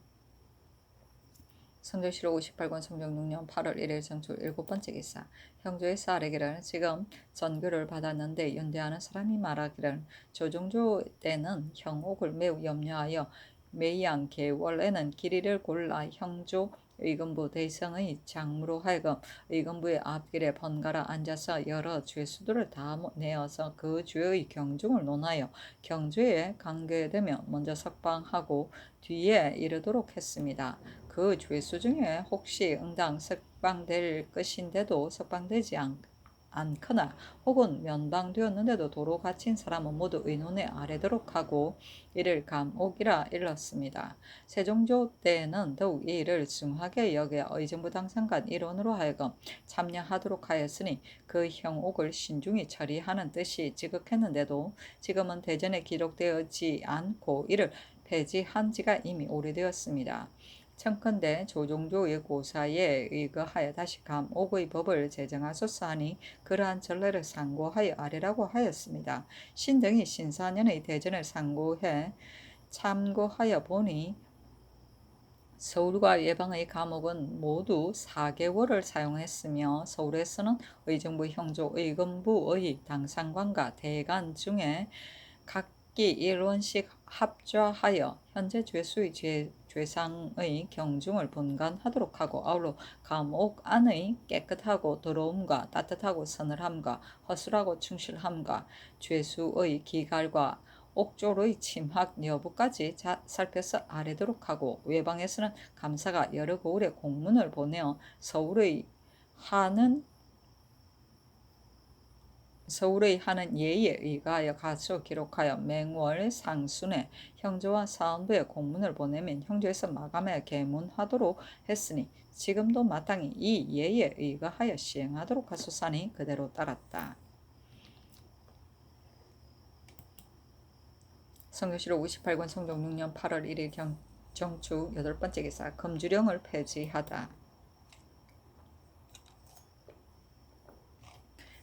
성조실록 58권 성종 6년 8월 1일 정축 7번째 기사. 형조에서 아뢰기를 지금 전교를 받았는데 연대하는 사람이 말하기를 조종조 때는 형옥을 매우 염려하여 매이않게 원래는 길이를 골라 형조 의금부 대성의 장무로 하여금 의금부의 앞길에 번갈아 앉아서 여러 죄수들을 다 내어서 그 죄의 경중을 논하여 경주에 관계되면 먼저 석방하고 뒤에 이르도록 했습니다. 그 죄수 중에 혹시 응당 석방될 것인데도 석방되지 않거나 혹은 면방되었는데도 도로 갇힌 사람은 모두 의논에 아뢰도록 하고 이를 감옥이라 일렀습니다. 세종조 때에는 더욱 이 일을 중하게 여겨 의정부 당상간 일원으로 하여금 참여하도록 하였으니 그 형옥을 신중히 처리하는 뜻이 지극했는데도 지금은 대전에 기록되지 않고 이를 폐지한 지가 이미 오래되었습니다. 청컨대 조종조의 고사에 의거하여 다시 감옥의 법을 제정하소서 하니 그러한 전례를 상고하여 아래라고 하였습니다. 신등이 신사년의 대전을 상고해 참고하여 보니 서울과 예방의 감옥은 모두 4개월을 사용했으며 서울에서는 의정부 형조 의금부의 당상관과 대관 중에 각기 1원씩 합좌하여 현재 죄수의 죄상의 경중을 분간하도록 하고 아울러 감옥 안의 깨끗하고 더러움과 따뜻하고 서늘함과 허술하고 충실함과 죄수의 기갈과 옥졸의 침학 여부까지 살펴서 아뢰도록 하고 외방에서는 감사가 여러 고을에 공문을 보내어 서울의 하는 예의에 의하여 가서 기록하여 맹월 상순에 형조와 사헌부에 공문을 보내면 형조에서 마감해 계문하도록 했으니 지금도 마땅히 이 예의에 의하여 시행하도록 하소서니 그대로 따랐다. 성교실록 58권 성종 6년 8월 1일 정축 8번째 기사. 금주령을 폐지하다.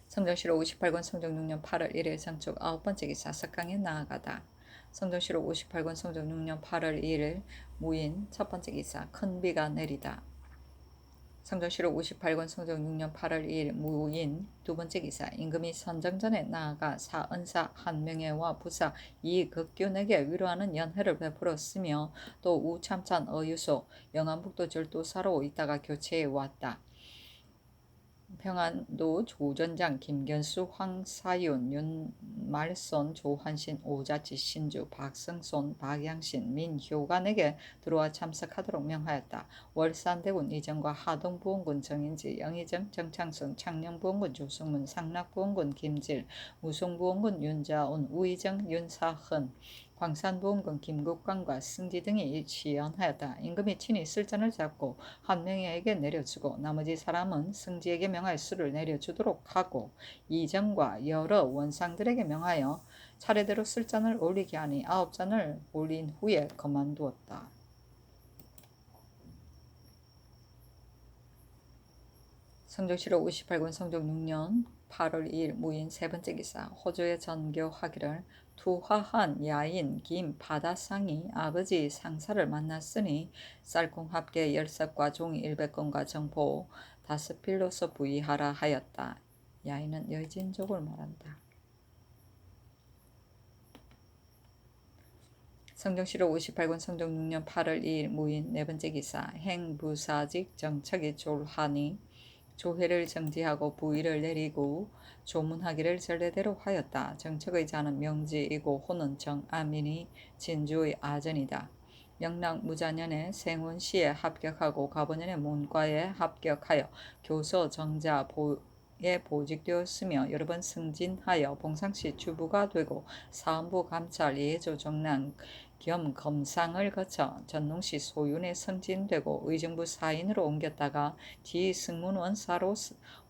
성종실록 58권 성종 6년 8월 1일 정축 9번째 기사. 석강에 나아가다. 성종실록 58권 성종 6년 8월 2일 무인 첫번째 기사. 큰 비가 내리다. 성종실록 58권 성종 6년 8월 2일 무인 두번째 기사. 임금이 선정전에 나아가 사은사 한명회와 부사 이극균에게 위로하는 연회를 베풀었으며 또 우참찬 어유소 영안북도 절도사로 있다가 교체해 왔다. 평안도 조전장 김견수 황사윤 윤말손 조한신 오자치 신주 박성손 박양신 민효관에게 들어와 참석하도록 명하였다. 월산대군 이정과 하동부원군 정인지 영의정 정창순 창녕부원군 조승문 상락부원군 김질 무송부원군 윤자온 우의정 윤사흔 광산부원군 김국광과 승지 등이 지연하였다. 임금이 친히 술잔을 잡고 한 명에게 내려주고 나머지 사람은 승지에게 명하여 술을 내려주도록 하고 이정과 여러 원상들에게 명하여 차례대로 술잔을 올리게 하니 9잔을 올린 후에 그만두었다. 성종실록 58권 성종 6년 8월 2일 무인 세번째 기사. 호조에 전교하기를 투화한 야인 김 바다상이 아버지 상사를 만났으니 쌀콩합계 10석과 종이 100건과 정포 5필로서 부의하라 하였다. 야인은 여진족을 말한다. 성종실록 58권 성종 6년 8월 2일 무인 네번째 기사. 행부사직 정책이 졸하니 조회를 정지하고 부의를 내리고 조문하기를 전례대로 하였다. 정책의 자는 명지이고 호는 정아민이 진주의 아전이다. 영락 무자년에 생원시에 합격하고 가보년에 문과에 합격하여 교서 정자에 보직되었으며 여러 번 승진하여 봉상시 주부가 되고 사헌부 감찰 예조 정랑 겸 검상을 거쳐 전농시 소윤에 승진되고 의정부 사인으로 옮겼다가 뒤 승문원사로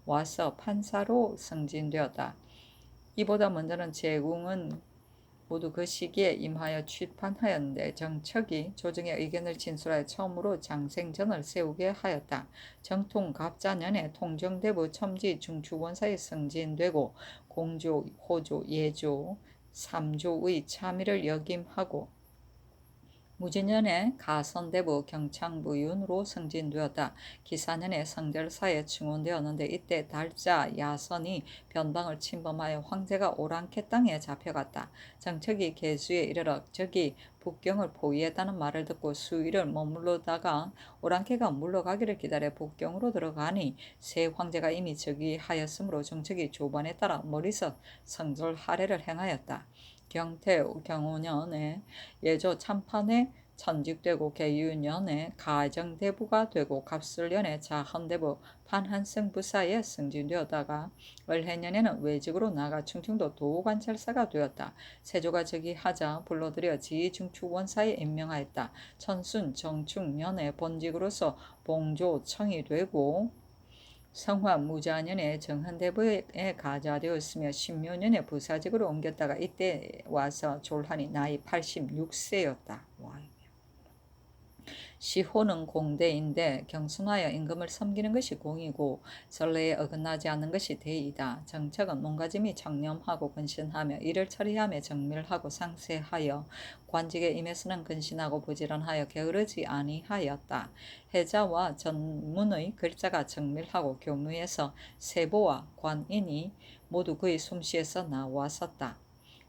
와서 판사로 승진되었다. 이보다 먼저는 제궁은 모두 그 시기에 임하여 취판하였는데 정척이 조정의 의견을 진술하여 처음으로 장생전을 세우게 하였다. 정통 갑자년에 통정대부 첨지 중추원사에 승진되고 공조, 호조, 예조, 삼조의 참의를 역임하고 무진년에 가선대부 경창부 윤으로 승진되었다. 기사년에 성결사에 증원되었는데 이때 달자 야선이 변방을 침범하여 황제가 오랑캐 땅에 잡혀갔다. 정척이 계수에 이르러 적이 북경을 포위했다는 말을 듣고 수일을 머물러다가 오랑캐가 물러가기를 기다려 북경으로 들어가니 새 황제가 이미 즉위하였으므로 정척이 조반에 따라 머리서 성절 할애를 행하였다. 경태 경호년에 예조 참판에 천직되고 계유년에 가정대부가 되고 갑술년에 자헌대부 판한승부사에 승진되었다가 을해년에는 외직으로 나가 충청도 도관찰사가 되었다. 세조가 즉위하자 불러들여 지중축원사에 임명하였다. 천순 정축년에 본직으로서 봉조청이 되고 성화 무자년에 정헌대부에 가자되었으며 신묘년에 부사직으로 옮겼다가 이때 와서 졸하니 나이 86세였다. 시호는 공대인데 경순하여 임금을 섬기는 것이 공이고 전례에 어긋나지 않는 것이 대이다. 정책은 몸가짐이 청렴하고 근신하며 일을 처리하며 정밀하고 상세하여 관직에 임해서는 근신하고 부지런하여 게으르지 아니하였다. 해자와 전문의 글자가 정밀하고 교무에서 세보와 관인이 모두 그의 솜씨에서 나왔었다.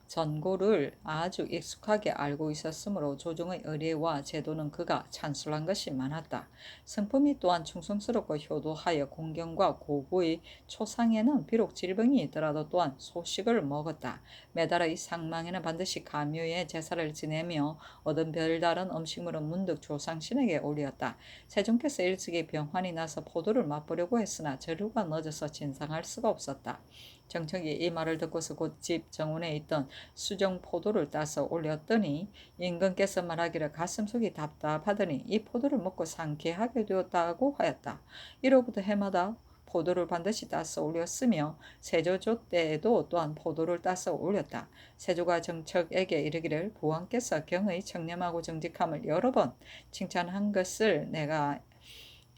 전고를 아주 익숙하게 알고 있었으므로 조정의 의례와 제도는 그가 찬술한 것이 많았다. 성품이 또한 충성스럽고 효도하여 공경과 고구의 초상에는 비록 질병이 있더라도 또한 소식을 먹었다. 매달의 상망에는 반드시 가묘의 제사를 지내며 얻은 별다른 음식물은 문득 조상신에게 올렸다. 세종께서 일찍이 병환이 나서 포도를 맛보려고 했으나 재료가 늦어서 진상할 수가 없었다. 정척이 이 말을 듣고서 곧 집 정원에 있던 수정 포도를 따서 올렸더니 임금께서 말하기를 가슴속이 답답하더니 이 포도를 먹고 상쾌하게 되었다고 하였다. 이로부터 해마다 포도를 반드시 따서 올렸으며 세조조 때에도 또한 포도를 따서 올렸다. 세조가 정척에게 이르기를 부왕께서 경의 청렴하고 정직함을 여러 번 칭찬한 것을 내가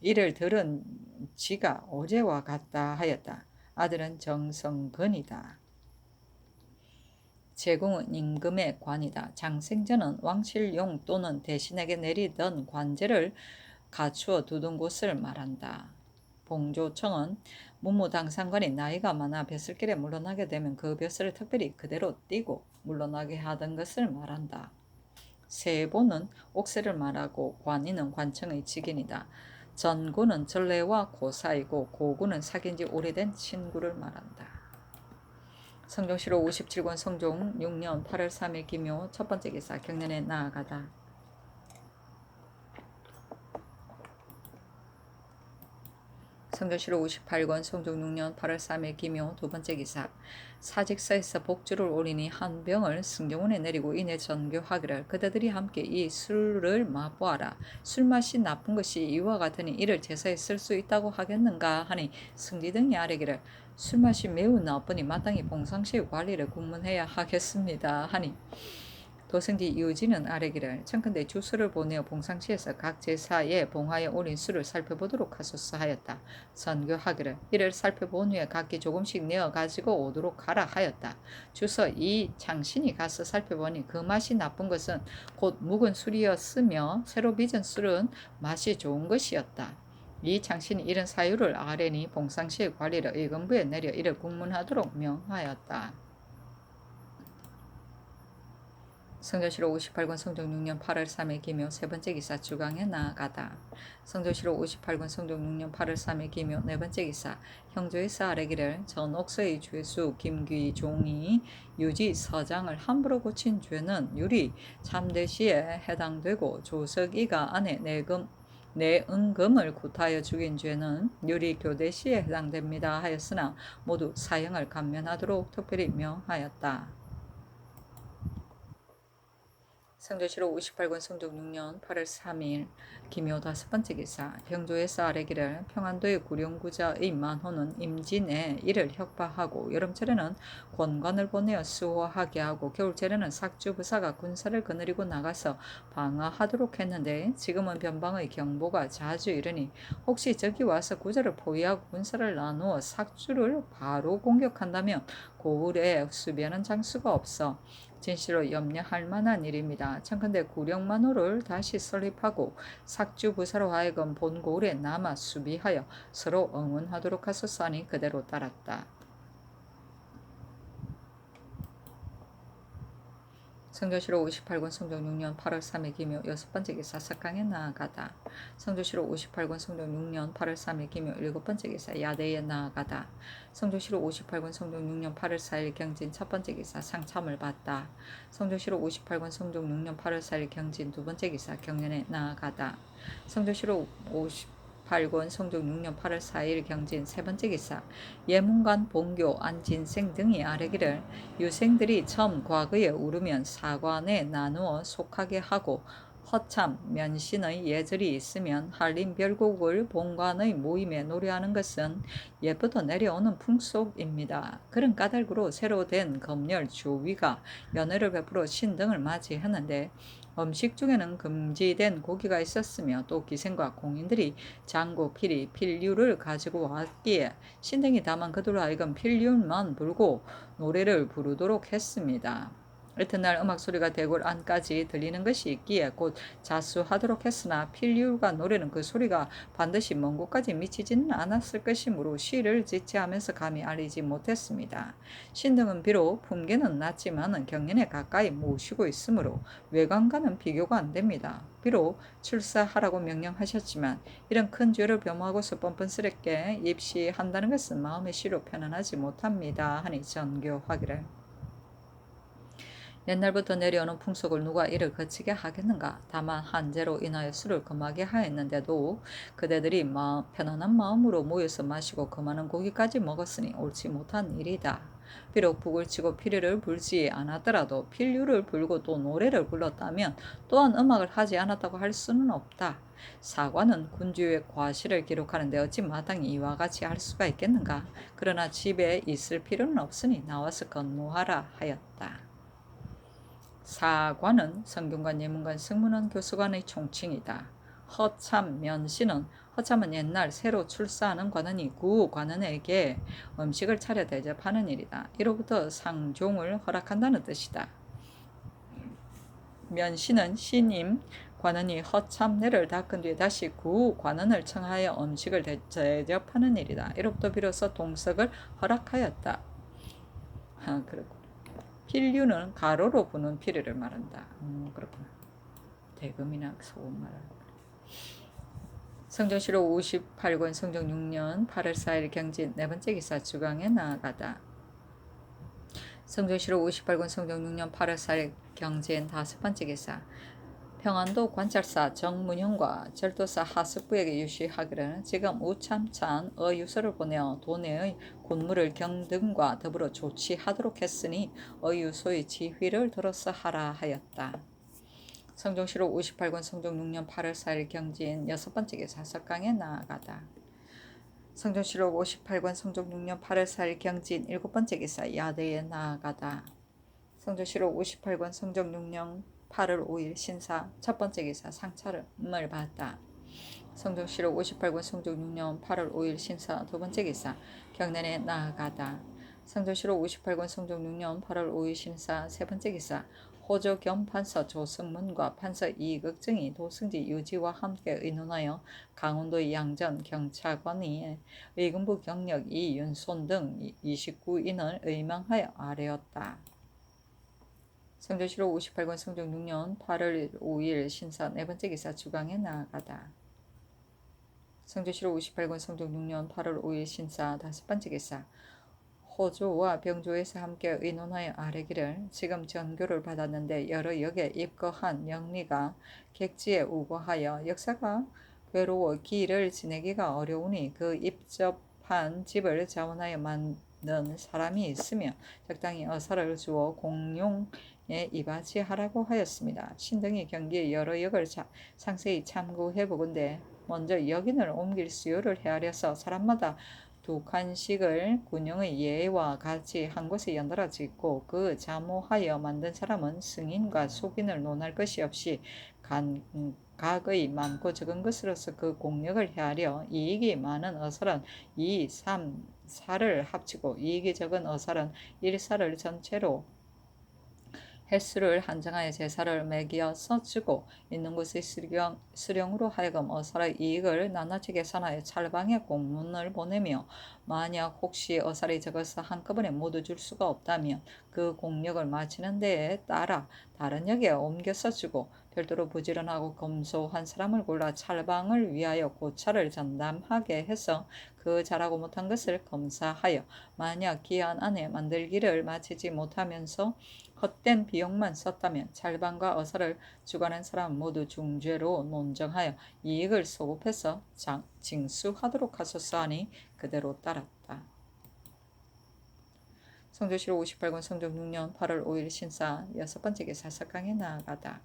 이를 들은 지가 어제와 같다 하였다. 아들은 정성근이다. 제공은 임금의 관이다. 장생전은 왕실용 또는 대신에게 내리던 관제를 갖추어 두던 곳을 말한다. 봉조청은 문무당상관이 나이가 많아 벼슬길에 물러나게 되면 그 벼슬을 특별히 그대로 띄고 물러나게 하던 것을 말한다. 세보는 옥세를 말하고 관인은 관청의 직인이다. 전구는 전례와 고사이고 고구는 사귄 지 오래된 친구를 말한다. 성종시로 57권 성종 6년 8월 3일 기묘 첫 번째 기사 경년에 나아가다. 성종시로 58권 성종 6년 8월 3일 기묘 두 번째 기사 사직서에서 복주를 올리니 한 병을 승정원에 내리고 이내 전교하기를 그대들이 함께 이 술을 맛보아라. 술맛이 나쁜 것이 이와 같으니 이를 제사에 쓸 수 있다고 하겠는가 하니 승지 등이 아뢰기를 술맛이 매우 나쁘니 마땅히 봉상시 관리를 국문해야 하겠습니다 하니 도승지 유지는 아뢰기를 청컨대 주술을 보내어 봉상시에서 각 제사에 봉하에 올린 술을 살펴보도록 하소서 하였다. 선교하기를 이를 살펴본 후에 각기 조금씩 내어 가지고 오도록 하라 하였다. 주서 이 장신이 가서 살펴보니 그 맛이 나쁜 것은 곧 묵은 술이었으며 새로 빚은 술은 맛이 좋은 것이었다. 이 장신이 이런 사유를 아뢰니 봉상시의 관리를 의금부에 내려 이를 국문하도록 명하였다. 성조시로 58권 성종 6년 8월 3일 기묘 세 번째 기사 주강에 나아가다. 성조시로 58권 성종 6년 8월 3일 기묘 네 번째 기사 형조에서 아뢰기를 전옥서의 죄수 김귀 종이 유지 서장을 함부로 고친 죄는 유리 참대시에 해당되고 조석이가 아내 내은금을 굿하여 죽인 죄는 유리 교대시에 해당됩니다 하였으나 모두 사형을 감면하도록 특별히 명하였다. 성조시로 58권 성종 6년 8월 3일 기묘 다섯 번째 기사 병조에서 아뢰기를 평안도의 구룡구자의 만호는 임진에 이를 혁파하고 여름철에는 권관을 보내어 수호하게 하고 겨울철에는 삭주부사가 군사를 거느리고 나가서 방어하도록 했는데 지금은 변방의 경보가 자주 이르니 혹시 적이 와서 구자를 포위하고 군사를 나누어 삭주를 바로 공격한다면 고을에 수비하는 장수가 없어 진실로 염려할 만한 일입니다. 청컨대 구령만호를 다시 설립하고 삭주부사로 하여금 본고을에 남아 수비하여 서로 응원하도록 하소서하니 그대로 따랐다. 성조실록 58권 성종 6년 8월 3일 기묘 여섯 번째 기사 석강에 나아가다. 성조실록 58권 성종 6년 8월 3일 기묘 일곱 번째 기사 야대에 나아가다. 성조실록 58권 성종 6년 8월 4일 경진 첫 번째 기사 상참을 받다. 성조실록 58권 성종 6년 8월 4일 경진 두 번째 기사 경연에 나아가다. 성조실록 58권 성종 6년 8월 4일 경진 세 번째 기사 예문관 본교 안진생 등이 아뢰기를 유생들이 처음 과거에 우르면 사관에 나누어 속하게 하고 허참 면신의 예절이 있으면 한림별곡을 본관의 모임에 노래하는 것은 옛부터 내려오는 풍속입니다. 그런 까닭으로 새로 된 검열 주위가 연회를 베풀어 신등을 맞이하는데 음식 중에는 금지된 고기가 있었으며 또 기생과 공인들이 장고, 피리, 필류를 가지고 왔기에 신등이 다만 그들로 하여금 필류만 불고 노래를 부르도록 했습니다. 이튿날 음악 소리가 대궐 안까지 들리는 것이 있기에 곧 자수하도록 했으나 필류가 노래는 그 소리가 반드시 먼 곳까지 미치지는 않았을 것이므로 시를 지체하면서 감히 알리지 못했습니다. 신등은 비록 품계는 낮지만 경연에 가까이 모시고 있으므로 외관과는 비교가 안됩니다. 비록 출사하라고 명령하셨지만 이런 큰 죄를 범하고서 뻔뻔스럽게 입시한다는 것은 마음의 시로 편안하지 못합니다. 하니 전교하기를 옛날부터 내려오는 풍속을 누가 이를 거치게 하겠는가. 다만 한재로 인하여 술을 금하게 하였는데도 그대들이 편안한 마음으로 모여서 마시고 그 많은 고기까지 먹었으니 옳지 못한 일이다. 비록 북을 치고 피리를 불지 않았더라도 필류를 불고 또 노래를 불렀다면 또한 음악을 하지 않았다고 할 수는 없다. 사관은 군주의 과실을 기록하는데 어찌 마땅히 이와 같이 할 수가 있겠는가. 그러나 집에 있을 필요는 없으니 나와서 건무하라 하였다. 사관은 성균관, 예문관, 승문원, 교수관의 총칭이다. 허참, 면시는 허참은 옛날 새로 출사하는 관원이 구 관원에게 음식을 차려 대접하는 일이다. 이로부터 상종을 허락한다는 뜻이다. 면시는 신임 관원이 허참내를 닦은 뒤에 다시 구 관원을 청하여 음식을 대접하는 일이다. 이로부터 비로소 동석을 허락하였다. 그렇군. 필류는 가로로 부는 피리를 말한다. 그렇구나. 대금이나 소금 말하는 성종실록 58권 성종 6년 8월 4일 경진 네 번째 기사 주강에 나아가다. 성종실록 58권 성종 6년 8월 4일 경진 다섯 번째 기사 평안도 관찰사 정문형과 절도사 하숙부에게 유시하기를 지금 우참찬 어유서를 보내어 도내의 군무를 경등과 더불어 조치하도록 했으니 어유소의 지휘를 들어서 하라 하였다. 성종실록 58권 성종 6년 8월 4일 경진 여섯 번째 기사 석강에 나아가다. 성종실록 58권 성종 6년 8월 4일 경진 일곱 번째 기사 야대에 나아가다. 성종실록 58권 성종 6년 8월 5일 신사 첫 번째 기사 상차를 받다. 성종실록 58권 성종 6년 8월 5일 신사 두 번째 기사 경연에 나아가다. 성종실록 58권 성종 6년 8월 5일 신사 세 번째 기사 호조 겸 판서 조승문과 판서 이극증이 도승지 유지와 함께 의논하여 강원도 양전 경찰관이 의금부 경력 이윤손 등 29인을 의망하여 아뢰었다. 성종실록 58권 성종 6년 8월 5일 신사 네 번째 기사 주강에 나아가다. 성종실록 58권 성종 6년 8월 5일 신사 다섯 번째 기사 호조와 병조에서 함께 의논하여 아뢰기를 지금 전교를 받았는데 여러 역에 입거한 영리가 객지에 우거하여 역사가 괴로워 길을 지내기가 어려우니 그 입접한 집을 자원하여 만든 사람이 있으며 적당히 어사를 주어 공용에 이바지하라고 하였습니다. 신등이 경기의 여러 역을 상세히 참고해보건대 먼저 역인을 옮길 수요를 헤아려서 사람마다 두 칸씩을 군용의 예와 같이 한 곳에 연달아 짓고 그 자모하여 만든 사람은 승인과 속인을 논할 것이 없이 각의 많고 적은 것으로서 그 공력을 헤아려 이익이 많은 어설은 2, 3, 4를 합치고 이익이 적은 어설은 1, 4를 전체로 횟수를 한정하여 제사를 매기어서 주고 있는 곳의 수령으로 하여금 어사의 이익을 낱낱이 계산하여 찰방에 공문을 보내며 만약 혹시 어사리 적어서 한꺼번에 모두 줄 수가 없다면 그 공력을 마치는 데에 따라 다른 역에 옮겨서 주고 별도로 부지런하고 검소한 사람을 골라 찰방을 위하여 고찰을 전담하게 해서 그 잘하고 못한 것을 검사하여 만약 기한 안에 만들기를 마치지 못하면서 헛된 비용만 썼다면 찰방과 어사를 주관한 사람 모두 중죄로 논정하여 이익을 소급해서 징수하도록 하소서 하니 그대로 따랐다. 성조실록 58권 성종 6년 8월 5일 신사 여섯 번째 기사 석강에 나아가다.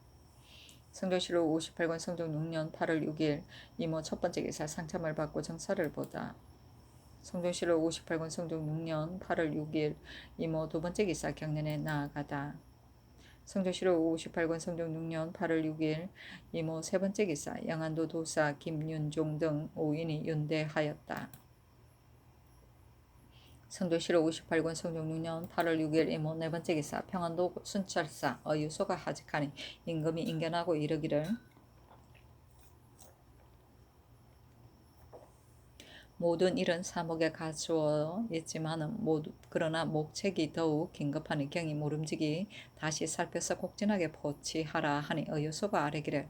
성조실록 58권 성종 6년 8월 6일 이모 첫 번째 기사 상참을 받고 정사를 보다. 성종실록 58권 성종 6년 8월 6일 이모 두 번째 기사 경련에 나아가다. 성종실록 58권 성종 6년 8월 6일 이모 세 번째 기사 양안도 도사 김윤종 등 5인이 윤대하였다. 성종실록 58권 성종 6년 8월 6일 이모 네 번째 기사 평안도 순찰사 어유소가 하직하니 임금이 인견하고 이르기를 모든 일은 사목에 갖추어 있지만은 그러나 목책이 더욱 긴급하니 경이 모름지기 다시 살펴서 곡진하게 포치하라 하니 어유소가 아뢰기를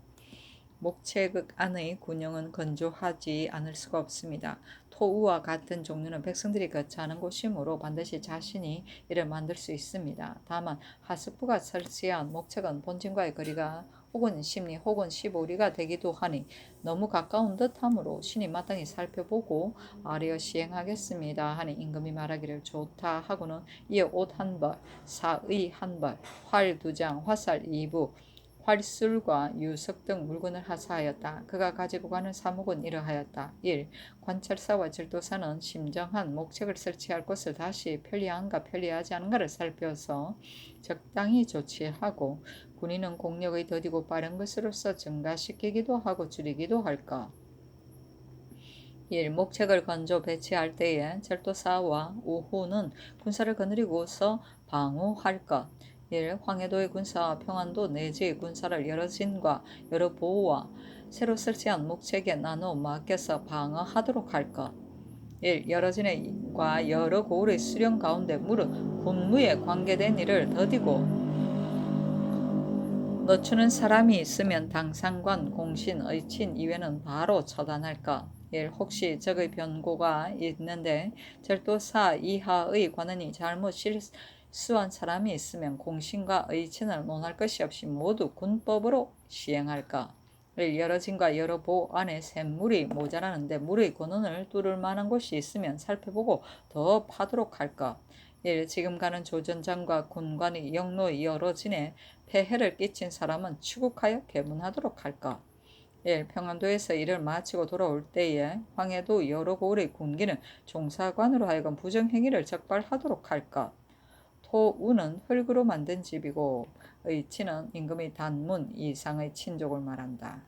목책 안의 군용은 건조하지 않을 수가 없습니다. 토우와 같은 종류는 백성들이 거처하는 곳이므로 반드시 자신이 이를 만들 수 있습니다. 다만 하숙부가 설치한 목책은 본진과의 거리가 혹은 10리 혹은 15리가 되기도 하니 너무 가까운 듯하므로 신이 마땅히 살펴보고 아뢰어 시행하겠습니다 하니 임금이 말하기를 좋다 하고는 이어 옷 한 벌, 사의 한 벌, 활 2장, 화살 2부, 활술과 유석 등 물건을 하사하였다. 그가 가지고 가는 사목은 이러하였다. 1. 관찰사와 질도사는 심정한 목책을 설치할 곳을 다시 편리한가 편리하지 않은가를 살펴서 적당히 조치하고 군인은 공력의 더디고 빠른 것으로서 증가시키기도 하고 줄이기도 할 것. 1. 목책을 건조 배치할 때에 절도사와 우호는 군사를 거느리고서 방어할 것. 1. 황해도의 군사와 평안도 내지의 군사를 여러 진과 여러 보호와 새로 설치한 목책에 나누어 맡겨서 방어하도록 할 것. 1. 여러 진과 여러 고을의 수령 가운데 물은 군무에 관계된 일을 더디고 늦추는 사람이 있으면 당상관, 공신, 의친 이외는 바로 처단할 것. 1. 혹시 적의 변고가 있는데 절도사 이하의 관원이 잘못 실수한 사람이 있으면 공신과 의친을 논할 것이 없이 모두 군법으로 시행할 것. 1. 여러 진과 여러 보 안에 샘물이 모자라는데 물의 근원을 뚫을 만한 곳이 있으면 살펴보고 더 파도록 할 것. 1. 지금 가는 조전장과 군관이 영로의 여러 진에 폐해를 끼친 사람은 추국하여 계문하도록 할 것. 1. 평안도에서 일을 마치고 돌아올 때에 황해도 여러 고을의 군기는 종사관으로 하여금 부정행위를 적발하도록 할 것. 토우는 흙으로 만든 집이고 의치는 임금의 단문 이상의 친족을 말한다.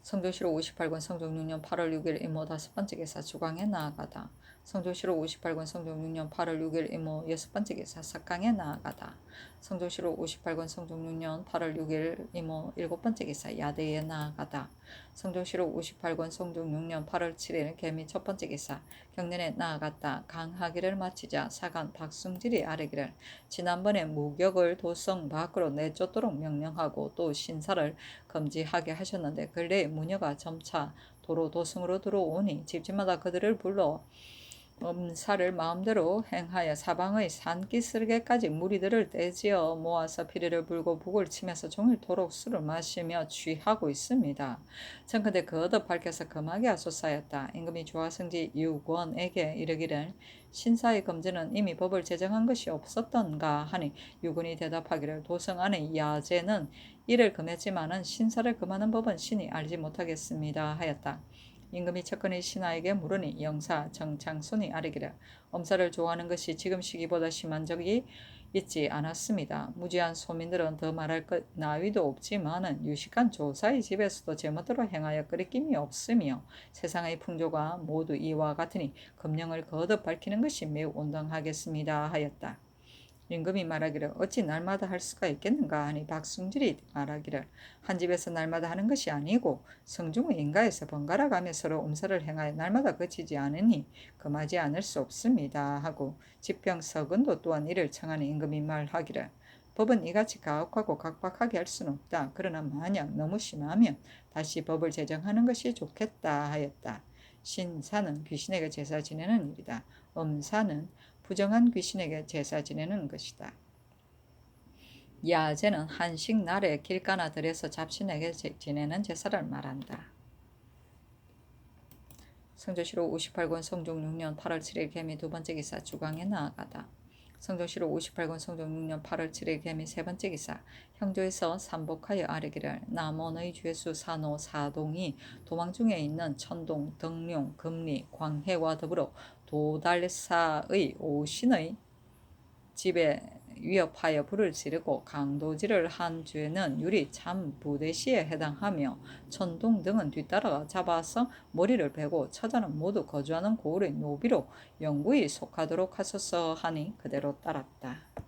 성조실록 58권 성종 6년 8월 6일 이모 다섯 번째 기사 주광에 나아가다. 성조실록 58권 성종 6년 8월 6일 이모 여섯 번째 기사 석강에 나아가다. 성조실록 58권 성종 6년 8월 6일 이모 일곱 번째 기사 야대에 나아가다. 성조실록 58권 성종 6년 8월 7일 개미 첫 번째 기사 경련에 나아갔다. 강하기를 마치자 사간 박승질이 아뢰기를 지난번에 무격을 도성 밖으로 내쫓도록 명령하고 또 신사를 금지하게 하셨는데 근래에 무녀가 점차 도로 도성으로 들어오니 집집마다 그들을 불러 음사를 마음대로 행하여 사방의 산기슭에까지 무리들을 떼지어 모아서 피리를 불고 북을 치면서 종일토록 술을 마시며 취하고 있습니다. 청컨대 거듭 밝혀서 금하게 하소서하였다. 임금이 조화성지 유권에게 이르기를 신사의 금지는 이미 법을 제정한 것이 없었던가 하니 유권이 대답하기를 도성 안의 야제는 이를 금했지만은 신사를 금하는 법은 신이 알지 못하겠습니다 하였다. 임금이 첫건의 신하에게 물으니 영사 정창손이 아뢰기를 엄사를 좋아하는 것이 지금 시기보다 심한 적이 있지 않았습니다. 무지한 소민들은 더 말할 것 나위도 없지만은 유식한 조사의 집에서도 제멋대로 행하여 끄리낌이 없으며 세상의 풍조가 모두 이와 같으니 금령을 거듭 밝히는 것이 매우 온당하겠습니다 하였다. 임금이 말하기를 어찌 날마다 할 수가 있겠는가 하니 박승질이 말하기를 한 집에서 날마다 하는 것이 아니고 성중의 인가에서 번갈아 가며 서로 음사를 행하여 날마다 그치지 않으니 금하지 않을 수 없습니다 하고 지평 서근도 또한 이를 청하니 임금이 말하기를 법은 이같이 가혹하고 각박하게 할 수는 없다. 그러나 만약 너무 심하면 다시 법을 제정하는 것이 좋겠다 하였다. 신사는 귀신에게 제사 지내는 일이다. 음사는 부정한 귀신에게 제사 지내는 것이다. 야제는 한식 날에 길가나 들에서 잡신에게 지내는 제사를 말한다. 성조실록 58권 성종 6년 8월 7일 개미 두 번째 기사 주광에 나아가다. 성조실록 58권 성종 6년 8월 7일 개미 세 번째 기사 형조에서 삼복하여 아뢰기를 남원의 죄수 산호 사동이 도망 중에 있는 천동, 덕룡, 금리, 광해와 더불어 도달사의 오신의 집에 위협하여 불을 지르고 강도질을 한 죄는 유리 참 부대시에 해당하며 천동 등은 뒤따라가 잡아서 머리를 베고 처자는 모두 거주하는 고을의 노비로 영구히 속하도록 하소서 하니 그대로 따랐다.